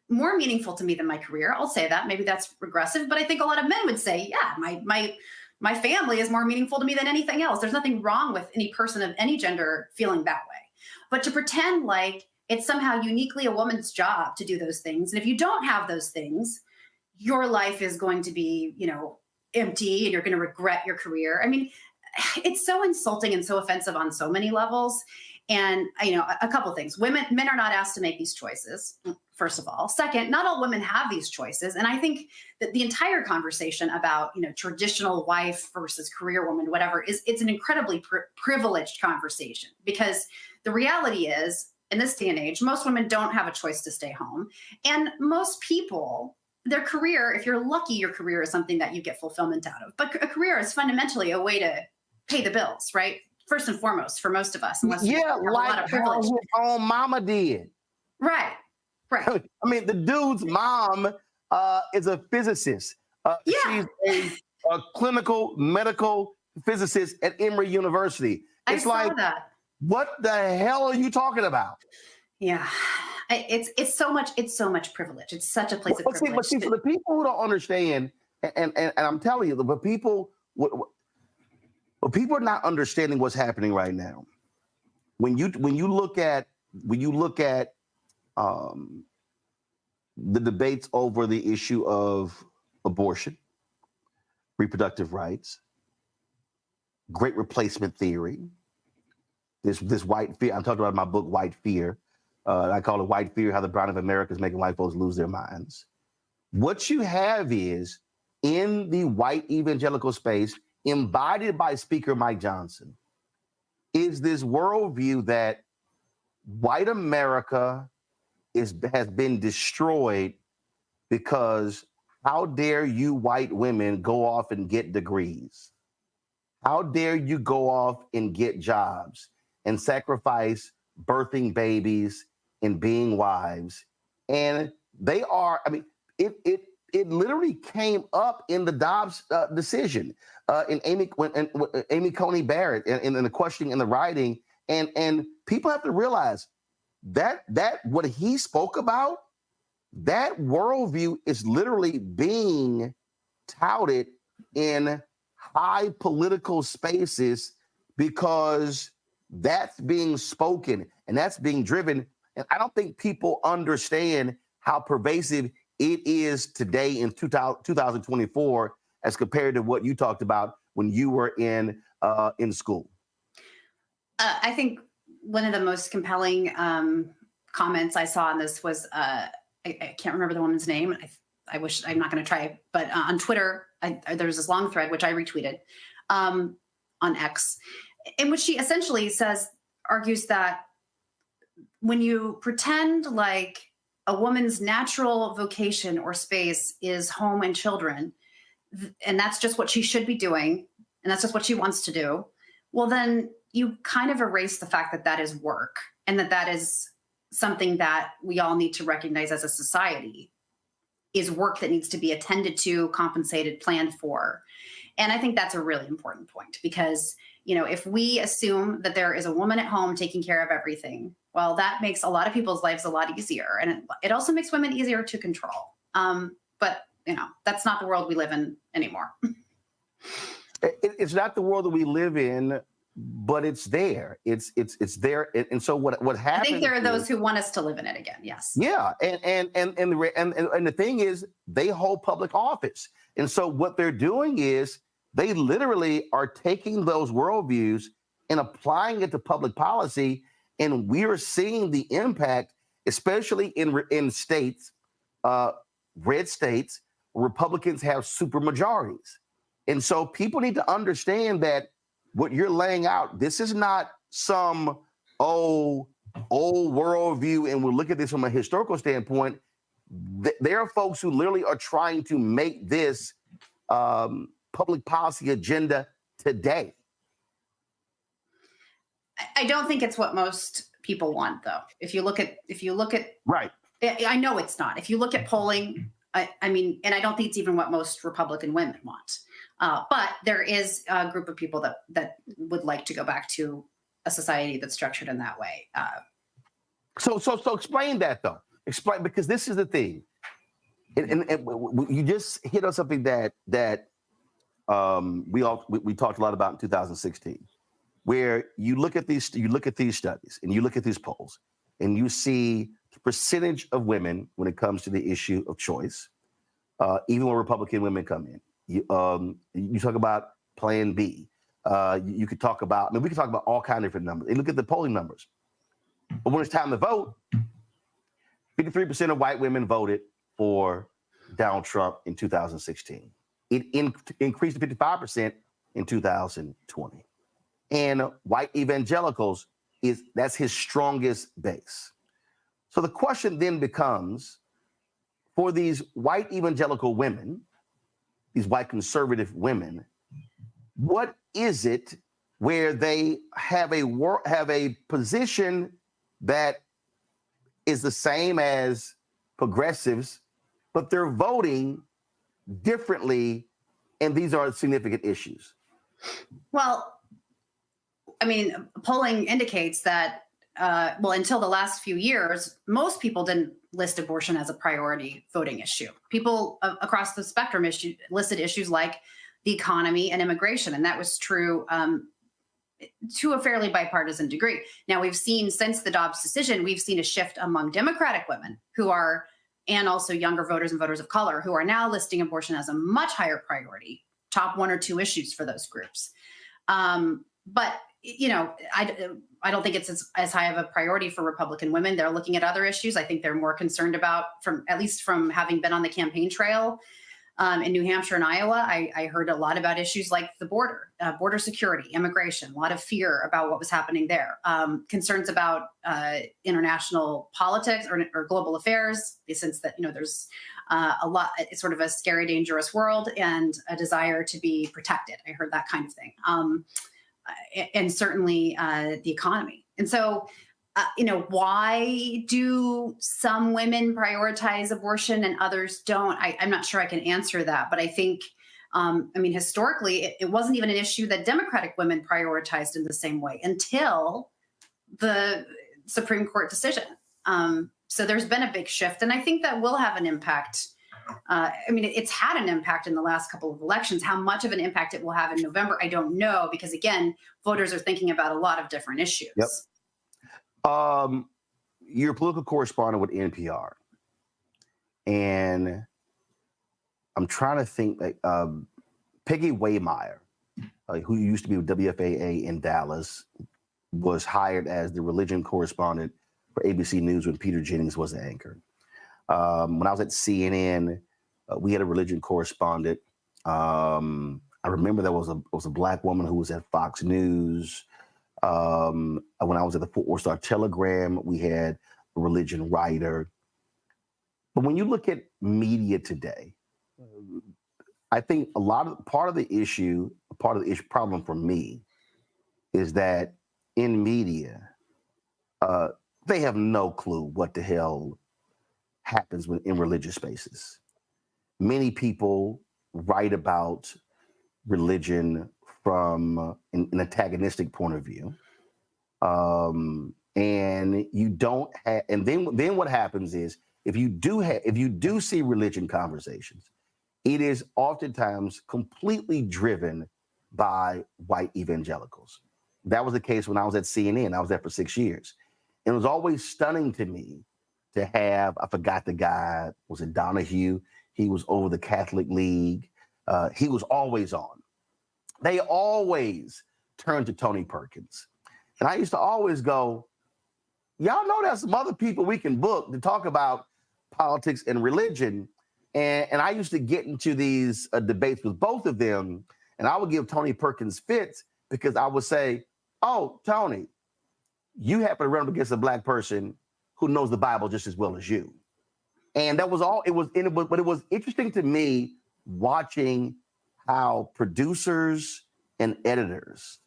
more meaningful to me than my career. I'll say that. Maybe that's regressive, but I think a lot of men would say, yeah, my family is more meaningful to me than anything else. There's nothing wrong with any person of any gender feeling that way. But to pretend like it's somehow uniquely a woman's job to do those things, and if you don't have those things, your life is going to be, empty and you're going to regret your career. I mean, it's so insulting and so offensive on so many levels. And, a couple of things. Men are not asked to make these choices, first of all. Second, not all women have these choices. And I think that the entire conversation about, traditional wife versus career woman, whatever, it's an incredibly privileged conversation, because the reality is, in this day and age, most women don't have a choice to stay home. And most people, their career, if you're lucky, your career is something that you get fulfillment out of. But a career is fundamentally a way to pay the bills, right? First and foremost, for most of us, unless you have a lot of privilege. His own mama did. Right. I mean, the dude's mom is a physicist. She's a clinical medical physicist at Emory University. I saw that. What the hell are you talking about? Yeah, it's so much privilege. It's such a place of privilege. But see, for the people who don't understand, and I'm telling you, but people are not understanding what's happening right now. When you look at the debates over the issue of abortion, reproductive rights, great replacement theory, this white fear. I'm talking about in my book, White Fear. I call it White Fear: How the Browning of America is Making White Folks Lose Their Minds. What you have is, in the white evangelical space, embodied by Speaker Mike Johnson, is this worldview that white America has been destroyed because how dare you white women go off and get degrees? How dare you go off and get jobs and sacrifice birthing babies and being wives? And they are, it literally came up in the Dobbs decision in Amy Coney Barrett in the questioning and the writing. And people have to realize that what he spoke about, that worldview is literally being touted in high political spaces because that's being spoken and that's being driven. And I don't think people understand how pervasive it is today in 2024 as compared to what you talked about when you were in school. I think one of the most compelling comments I saw on this was, I can't remember the woman's name. I wish, I'm not going to try, but on Twitter, there was this long thread, which I retweeted, on X, in which she essentially argues that when you pretend like a woman's natural vocation or space is home and children, and that's just what she should be doing, and that's just what she wants to do, well, then you kind of erase the fact that that is work and that is something that we all need to recognize as a society is work that needs to be attended to, compensated, planned for. And I think that's a really important point because, if we assume that there is a woman at home taking care of everything, well, that makes a lot of people's lives a lot easier. And it also makes women easier to control. But, that's not the world we live in anymore. It's not the world that we live in, but it's there. It's there. And so what happens? I think there are those who want us to live in it again. Yes. Yeah. And the thing is, they hold public office. And so what they're doing is they literally are taking those worldviews and applying it to public policy. And we are seeing the impact, especially in states, red states, where Republicans have super majorities. And so people need to understand that what you're laying out, this is not some old worldview. And we'll look at this from a historical standpoint. There are folks who literally are trying to make this public policy agenda today. I don't think it's what most people want, though. If you look at right, I know it's not. If you look at polling, I mean, and I don't think it's even what most Republican women want. But there is a group of people that would like to go back to a society that's structured in that way. So explain that, though. Explain, because this is the thing, and you just hit on something that we talked a lot about in 2016, where you look at these studies and you look at these polls and you see the percentage of women when it comes to the issue of choice, even when Republican women come in. You talk about Plan B. You could talk about, we could talk about all kinds of different numbers. And look at the polling numbers. But when it's time to vote, 53% of white women voted for Donald Trump in 2016. It increased to 55% in 2020. And white evangelicals, that's his strongest base. So the question then becomes, for these white evangelical women, these white conservative women, what is it where they have a position that is the same as progressives, but they're voting differently, and these are significant issues? Well, I mean, polling indicates that, until the last few years, most people didn't list abortion as a priority voting issue. People across the spectrum listed issues like the economy and immigration, and that was true to a fairly bipartisan degree. Now, we've seen since the Dobbs decision, we've seen a shift among Democratic women and also younger voters and voters of color, who are now listing abortion as a much higher priority, top one or two issues for those groups. But I don't think it's as high of a priority for Republican women. They're looking at other issues. I think they're more concerned about, at least from having been on the campaign trail in New Hampshire and Iowa, I heard a lot about issues like the border security, immigration, a lot of fear about what was happening there, concerns about international politics or global affairs, since that, there's a lot, it's sort of a scary, dangerous world and a desire to be protected. I heard that kind of thing. And certainly the economy. And so, why do some women prioritize abortion and others don't? I'm not sure I can answer that, but I think, historically, it wasn't even an issue that Democratic women prioritized in the same way until the Supreme Court decision. So there's been a big shift, and I think that will have an impact. It's had an impact in the last couple of elections. How much of an impact it will have in November, I don't know, because again, voters are thinking about a lot of different issues. Yep. You're a political correspondent with NPR, and I'm trying to think, Peggy Waymeyer, who used to be with WFAA in Dallas, was hired as the religion correspondent for ABC News when Peter Jennings was the anchor. When I was at CNN, we had a religion correspondent. I I remember there was a black woman who was at Fox News. When I was at the Fort Worth Star Telegram, we had a religion writer. But when you look at media today, I think part of the problem for me is that in media, they have no clue what the hell happens in religious spaces. Many people write about religion from an antagonistic point of view. And you don't have, and then what happens is if you do see religion conversations, it is oftentimes completely driven by white evangelicals. That was the case when I was at CNN. I was there for 6 years. And it was always stunning to me to have, I forgot the guy, was it Donahue? He was over the Catholic League. He was always on. They always turned to Tony Perkins. And I used to always go, y'all know there's some other people we can book to talk about politics and religion. And I used to get into these debates with both of them, and I would give Tony Perkins fits because I would say, oh, Tony, you happen to run up against a black person who knows the Bible just as well as you. And that was all it was. But it was interesting to me watching how producers and editors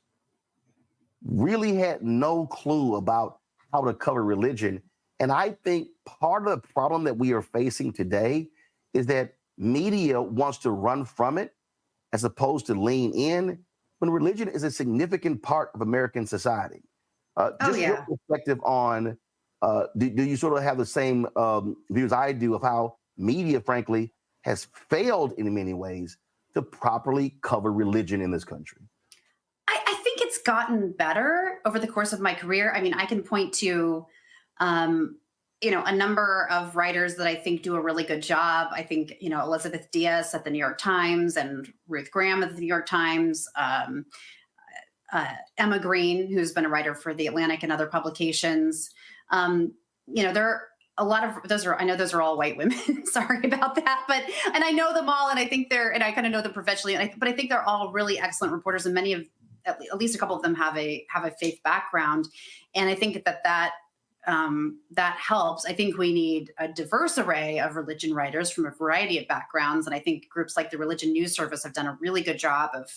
really had no clue about how to cover religion. And I think part of the problem that we are facing today is that media wants to run from it as opposed to lean in when religion is a significant part of American society. Your perspective on, do you sort of have the same views I do of how media, frankly, has failed in many ways to properly cover religion in this country? I think it's gotten better over the course of my career. I mean, I can point to, a number of writers that I think do a really good job. I think, Elizabeth Diaz at the New York Times and Ruth Graham at the New York Times, Emma Green, who's been a writer for The Atlantic and other publications. There are a lot of I know those are all white women. Sorry about that. And I know them all, and I think and I kind of know them professionally, but I think they're all really excellent reporters, and many of, at least a couple of them have a faith background. And I think that helps. I think we need a diverse array of religion writers from a variety of backgrounds. And I think groups like the Religion News Service have done a really good job of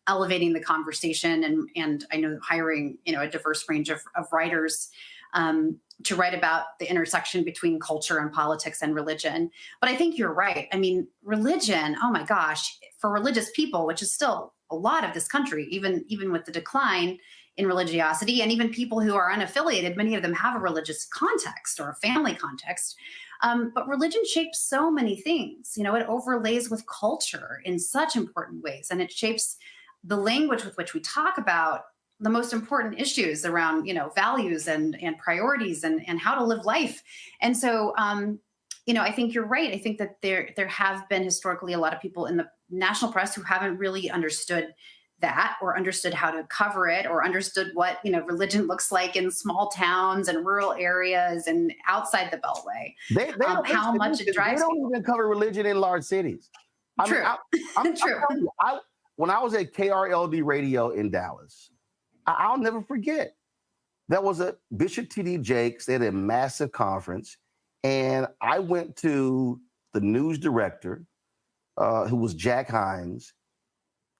elevating the conversation and I know hiring, a diverse range of writers to write about the intersection between culture and politics and religion. But I think you're right. I mean, religion, oh my gosh, for religious people, which is still a lot of this country, even with the decline in religiosity, and even people who are unaffiliated, many of them have a religious context or a family context. But religion shapes so many things. It overlays with culture in such important ways, and it shapes the language with which we talk about the most important issues around, values and priorities and how to live life. And so, I think you're right. I think that there have been historically a lot of people in the national press who haven't really understood that or understood how to cover it or understood what, religion looks like in small towns and rural areas and outside the Beltway. How much it drives people. They don't even cover religion in large cities. True. True. When I was at KRLD Radio in Dallas, I'll never forget. There was a Bishop T.D. Jakes. They had a massive conference, and I went to the news director, who was Jack Hines.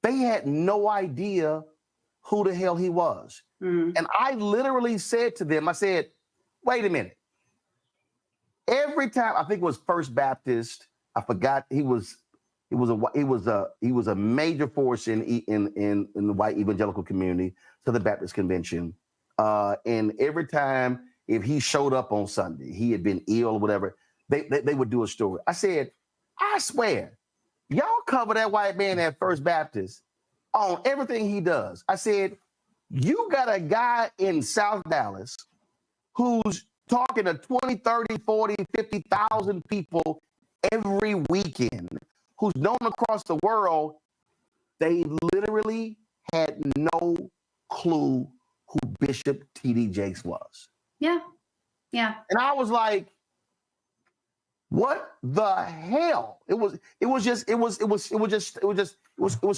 They had no idea who the hell he was. Mm. And I literally said to them, I said, wait a minute. Every time, I think it was First Baptist, I forgot, he was a major force in the white evangelical community, to the Baptist Convention. And every time, if he showed up on Sunday, he had been ill or whatever, they would do a story. I said, I swear, y'all cover that white man at First Baptist on everything he does. I said, you got a guy in South Dallas who's talking to 20, 30, 40, 50,000 people every weekend, who's known across the world. They literally had no clue who Bishop T.D. Jakes was. Yeah. Yeah. And I was like, What the hell? It was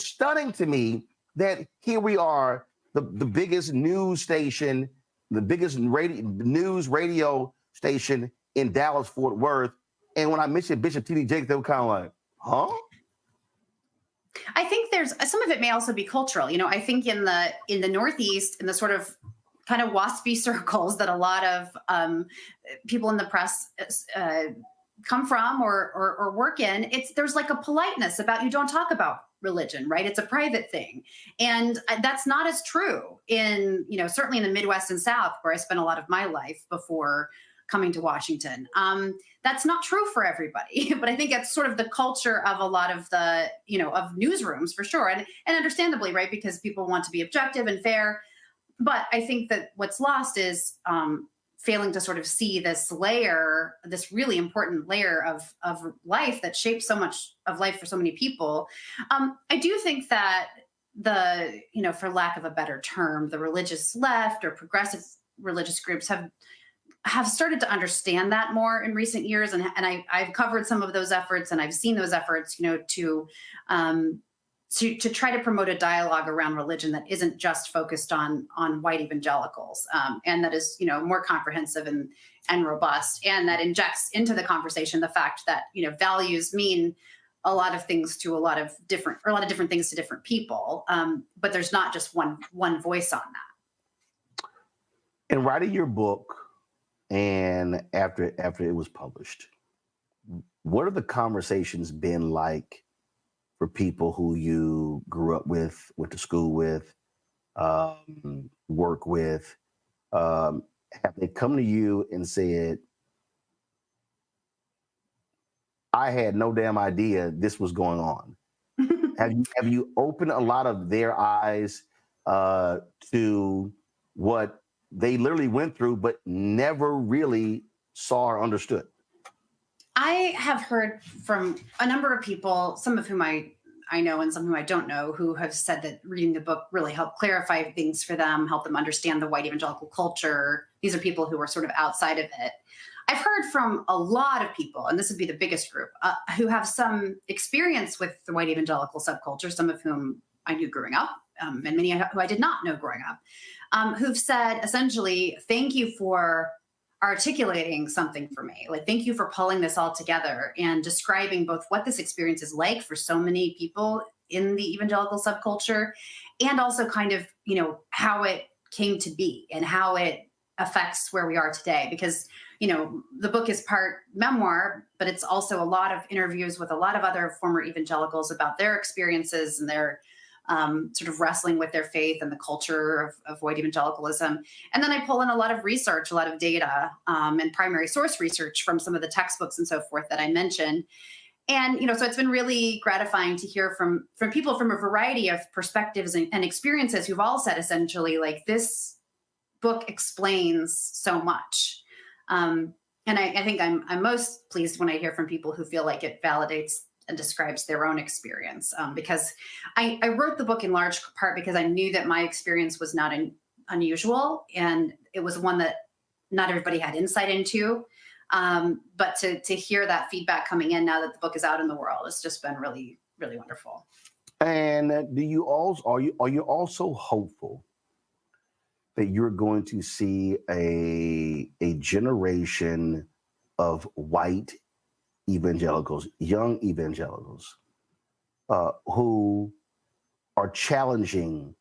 stunning to me that here we are, the biggest news station, the biggest news radio station in Dallas, Fort Worth. And when I mentioned Bishop T.D. Jakes, they were kind of like, huh? I think there's some of it may also be cultural. You know, I think in the Northeast, in the sort of kind of waspy circles that a lot of people in the press come from or work in, there's like a politeness about you don't talk about religion, right? It's a private thing. And that's not as true in, you know, certainly in the Midwest and South, where I spent a lot of my life before coming to Washington. That's not true for everybody, but I think it's sort of the culture of a lot of the, you know, of newsrooms for sure. And understandably, right? Because people want to be objective and fair. But I think that what's lost is failing to sort of see this layer, this really important layer of life that shapes so much of life for so many people. I do think that you know, for lack of a better term, the religious left or progressive religious groups have started to understand that more in recent years. And I've covered some of those efforts, and I've seen those efforts, you know, to try to promote a dialogue around religion that isn't just focused on white evangelicals, and that is, you know, more comprehensive and robust, and that injects into the conversation the fact that, you know, values mean a lot of things to a lot of different things to different people, but there's not just one voice on that. In writing your book, and after it was published, what have the conversations been like for people who you grew up with, went to school with, work with? Have they come to you and said, I had no damn idea this was going on? Have you opened a lot of their eyes to what they literally went through, but never really saw or understood? I have heard from a number of people, some of whom I know and some whom I don't know, who have said that reading the book really helped clarify things for them, help them understand the white evangelical culture. These are people who are sort of outside of it. I've heard from a lot of people, and this would be the biggest group, who have some experience with the white evangelical subculture, some of whom I knew growing up, and many who I did not know growing up, who've said essentially, thank you for articulating something for me. Like, thank you for pulling this all together and describing both what this experience is like for so many people in the evangelical subculture, and also kind of, you know, how it came to be and how it affects where we are today. Because, you know, the book is part memoir, but it's also a lot of interviews with a lot of other former evangelicals about their experiences and their sort of wrestling with their faith and the culture of white evangelicalism. And then I pull in a lot of research, a lot of data, and primary source research from some of the textbooks and so forth that I mentioned. And, you know, so it's been really gratifying to hear from people from a variety of perspectives and experiences who've all said essentially, like, this book explains so much. And I think I'm most pleased when I hear from people who feel like it validates and describes their own experience, because I wrote the book in large part because I knew that my experience was not unusual, and it was one that not everybody had insight into. But to hear that feedback coming in now that the book is out in the world, it's just been really, really wonderful. And are you also hopeful that you're going to see a generation of white evangelicals, young evangelicals, who are challenging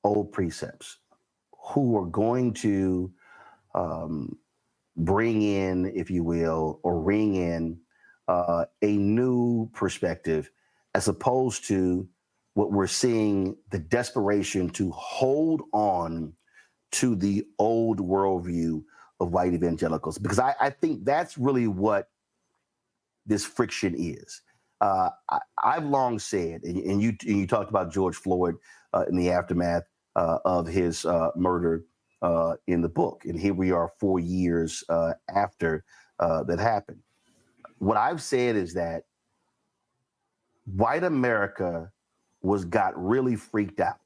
old precepts, who are going to bring in, if you will, or ring in a new perspective, as opposed to what we're seeing, the desperation to hold on to the old worldview of white evangelicals? Because I think that's really what this friction is. I've long said, and you talked about George Floyd in the aftermath of his murder in the book, and here we are 4 years after that happened. What I've said is that white America got really freaked out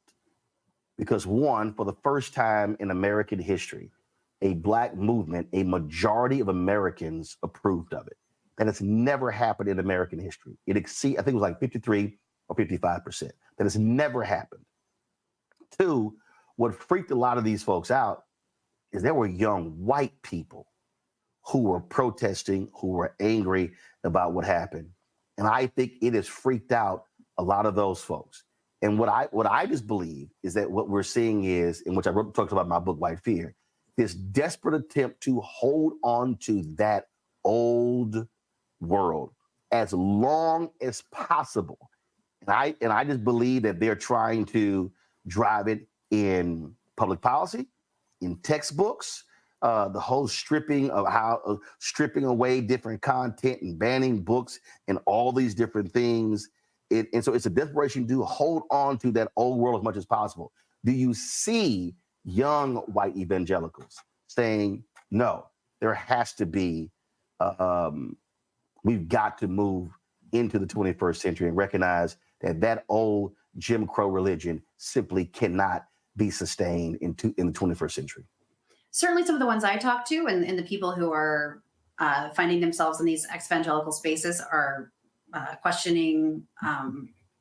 because, one, for the first time in American history, a black movement, a majority of Americans approved of it. that has never happened in American history. I think it was like 53 or 55%. That has never happened. Two, what freaked a lot of these folks out is there were young white people who were protesting, who were angry about what happened. And I think it has freaked out a lot of those folks. And what I just believe is that what we're seeing is, in which I talked about in my book, White Fear, this desperate attempt to hold on to that old world as long as possible. And I just believe that they're trying to drive it in public policy, in textbooks, the whole stripping away different content and banning books and all these different things. And so it's a desperation to hold on to that old world as much as possible. Do you see young white evangelicals saying, no, there has to be, we've got to move into the 21st century and recognize that old Jim Crow religion simply cannot be sustained in the 21st century? Certainly some of the ones I talk to and the people who are finding themselves in these evangelical spaces are questioning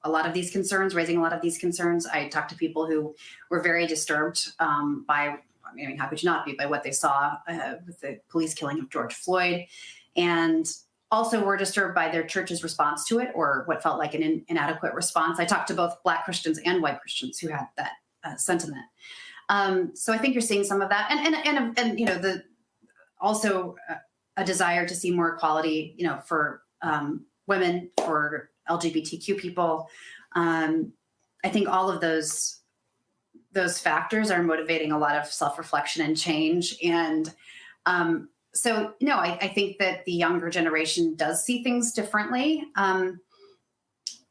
a lot of these concerns, raising a lot of these concerns. I talked to people who were very disturbed by, I mean, how could you not be, by what they saw with the police killing of George Floyd, and also were disturbed by their church's response to it, or what felt like an inadequate response. I talked to both Black Christians and white Christians who had that sentiment. So I think you're seeing some of that, and you know, also a desire to see more equality, you know, for women, for LGBTQ people. I think all of those factors are motivating a lot of self-reflection and change. And so, no, I think that the younger generation does see things differently.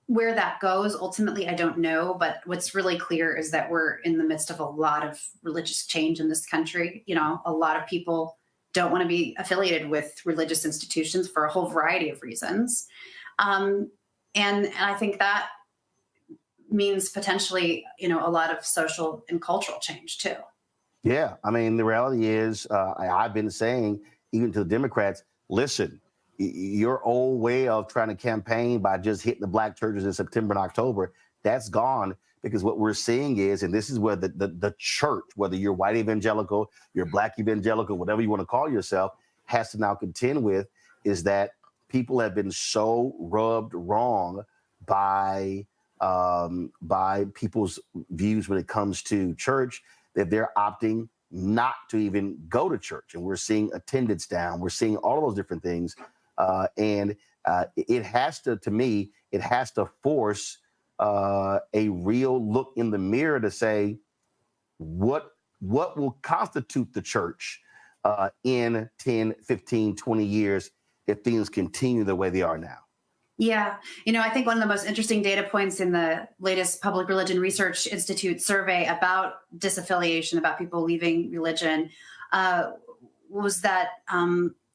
Where that goes, ultimately, I don't know. But what's really clear is that we're in the midst of a lot of religious change in this country. You know, a lot of people don't want to be affiliated with religious institutions for a whole variety of reasons. And I think that means potentially, you know, a lot of social and cultural change too. Yeah, I mean, the reality is, I've been saying, even to the Democrats, listen, your old way of trying to campaign by just hitting the Black churches in September and October, that's gone, because what we're seeing is, and this is where the church, whether you're white evangelical, you're Black evangelical, whatever you want to call yourself, has to now contend with, is that people have been so rubbed wrong by people's views when it comes to church that they're opting not to even go to church. And we're seeing attendance down. We're seeing all of those different things. And it has to me, it has to force a real look in the mirror to say, what will constitute the church in 10, 15, 20 years if things continue the way they are now? Yeah. You know, I think one of the most interesting data points in the latest Public Religion Research Institute survey about disaffiliation, about people leaving religion, was that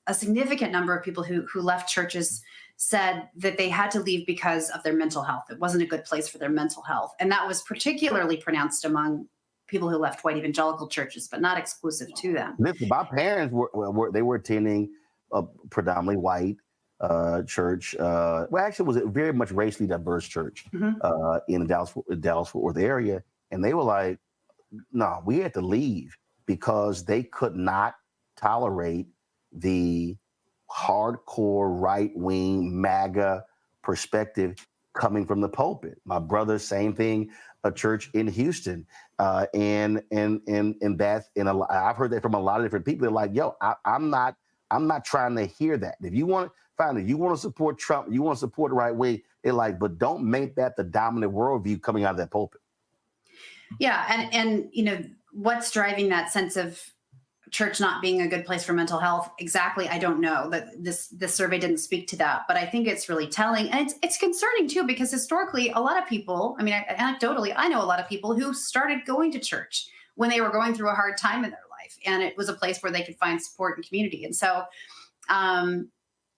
a significant number of people who left churches said that they had to leave because of their mental health. It wasn't a good place for their mental health. And that was particularly pronounced among people who left white evangelical churches, but not exclusive to them. Listen, my parents were attending a predominantly white church. Well, actually, it was a very much racially diverse church in the Dallas-Fort Worth area. And they were like, no, we had to leave because they could not tolerate the hardcore right-wing MAGA perspective coming from the pulpit. My brother, same thing, a church in Houston. And I've heard that from a lot of different people. They're like, yo, I'm not trying to hear that. If you want to support Trump, you want to support the right way, they're like, but don't make that the dominant worldview coming out of that pulpit. Yeah, and you know, what's driving that sense of church not being a good place for mental health? Exactly, I don't know. That this survey didn't speak to that, but I think it's really telling, and it's concerning too, because historically, a lot of people, I mean, anecdotally, I know a lot of people who started going to church when they were going through a hard time in their life, and it was a place where they could find support and community. And so,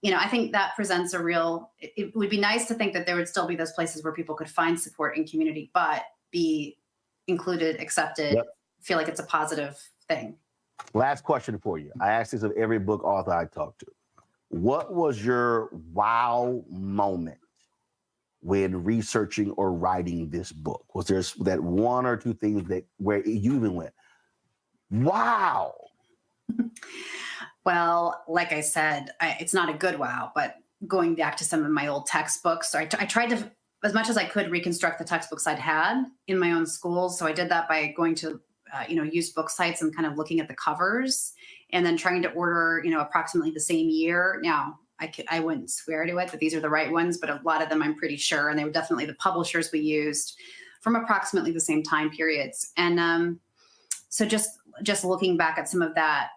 you know, I think that presents a real. It would be nice to think that there would still be those places where people could find support and community, but be included, accepted, feel like it's a positive thing. Last question for you. I ask this of every book author I talk to. What was your wow moment when researching or writing this book? Was there that one or two things that where you even went, wow? Well, like I said, it's not a good wow, but going back to some of my old textbooks, I tried to, as much as I could, reconstruct the textbooks I'd had in my own schools. So I did that by going to, used book sites and kind of looking at the covers and then trying to order, approximately the same year. Now, I wouldn't swear to it that these are the right ones, but a lot of them I'm pretty sure. And they were definitely the publishers we used from approximately the same time periods. And so just looking back at some of that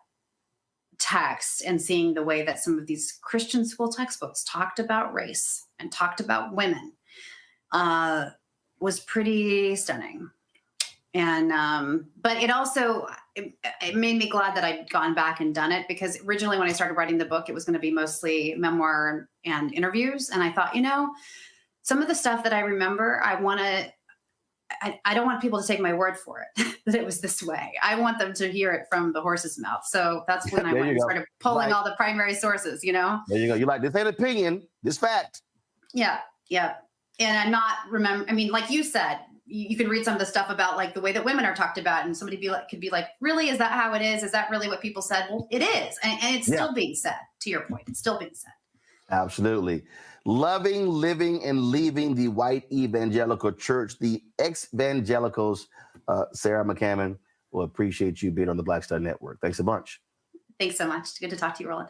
text and seeing the way that some of these Christian school textbooks talked about race and talked about women was pretty stunning. And but it also it made me glad that I'd gone back and done it, because originally when I started writing the book, it was going to be mostly memoir and interviews. And I thought, some of the stuff that I remember, I don't want people to take my word for it that it was this way. I want them to hear it from the horse's mouth. So that's when I went and started pulling all the primary sources, There you go. You're like, this ain't opinion, this fact. Yeah. And I'm not like you said, you can read some of the stuff about like the way that women are talked about, and somebody could be like, really, is that how it is? Is that really what people said? Well, it is. And it's still being said, to your point. It's still being said. Absolutely. Loving, living, and leaving the white evangelical church, the ex-evangelicals. Sarah McCammon, will appreciate you being on the Black Star Network. Thanks a bunch. Thanks so much. Good to talk to you, Roland.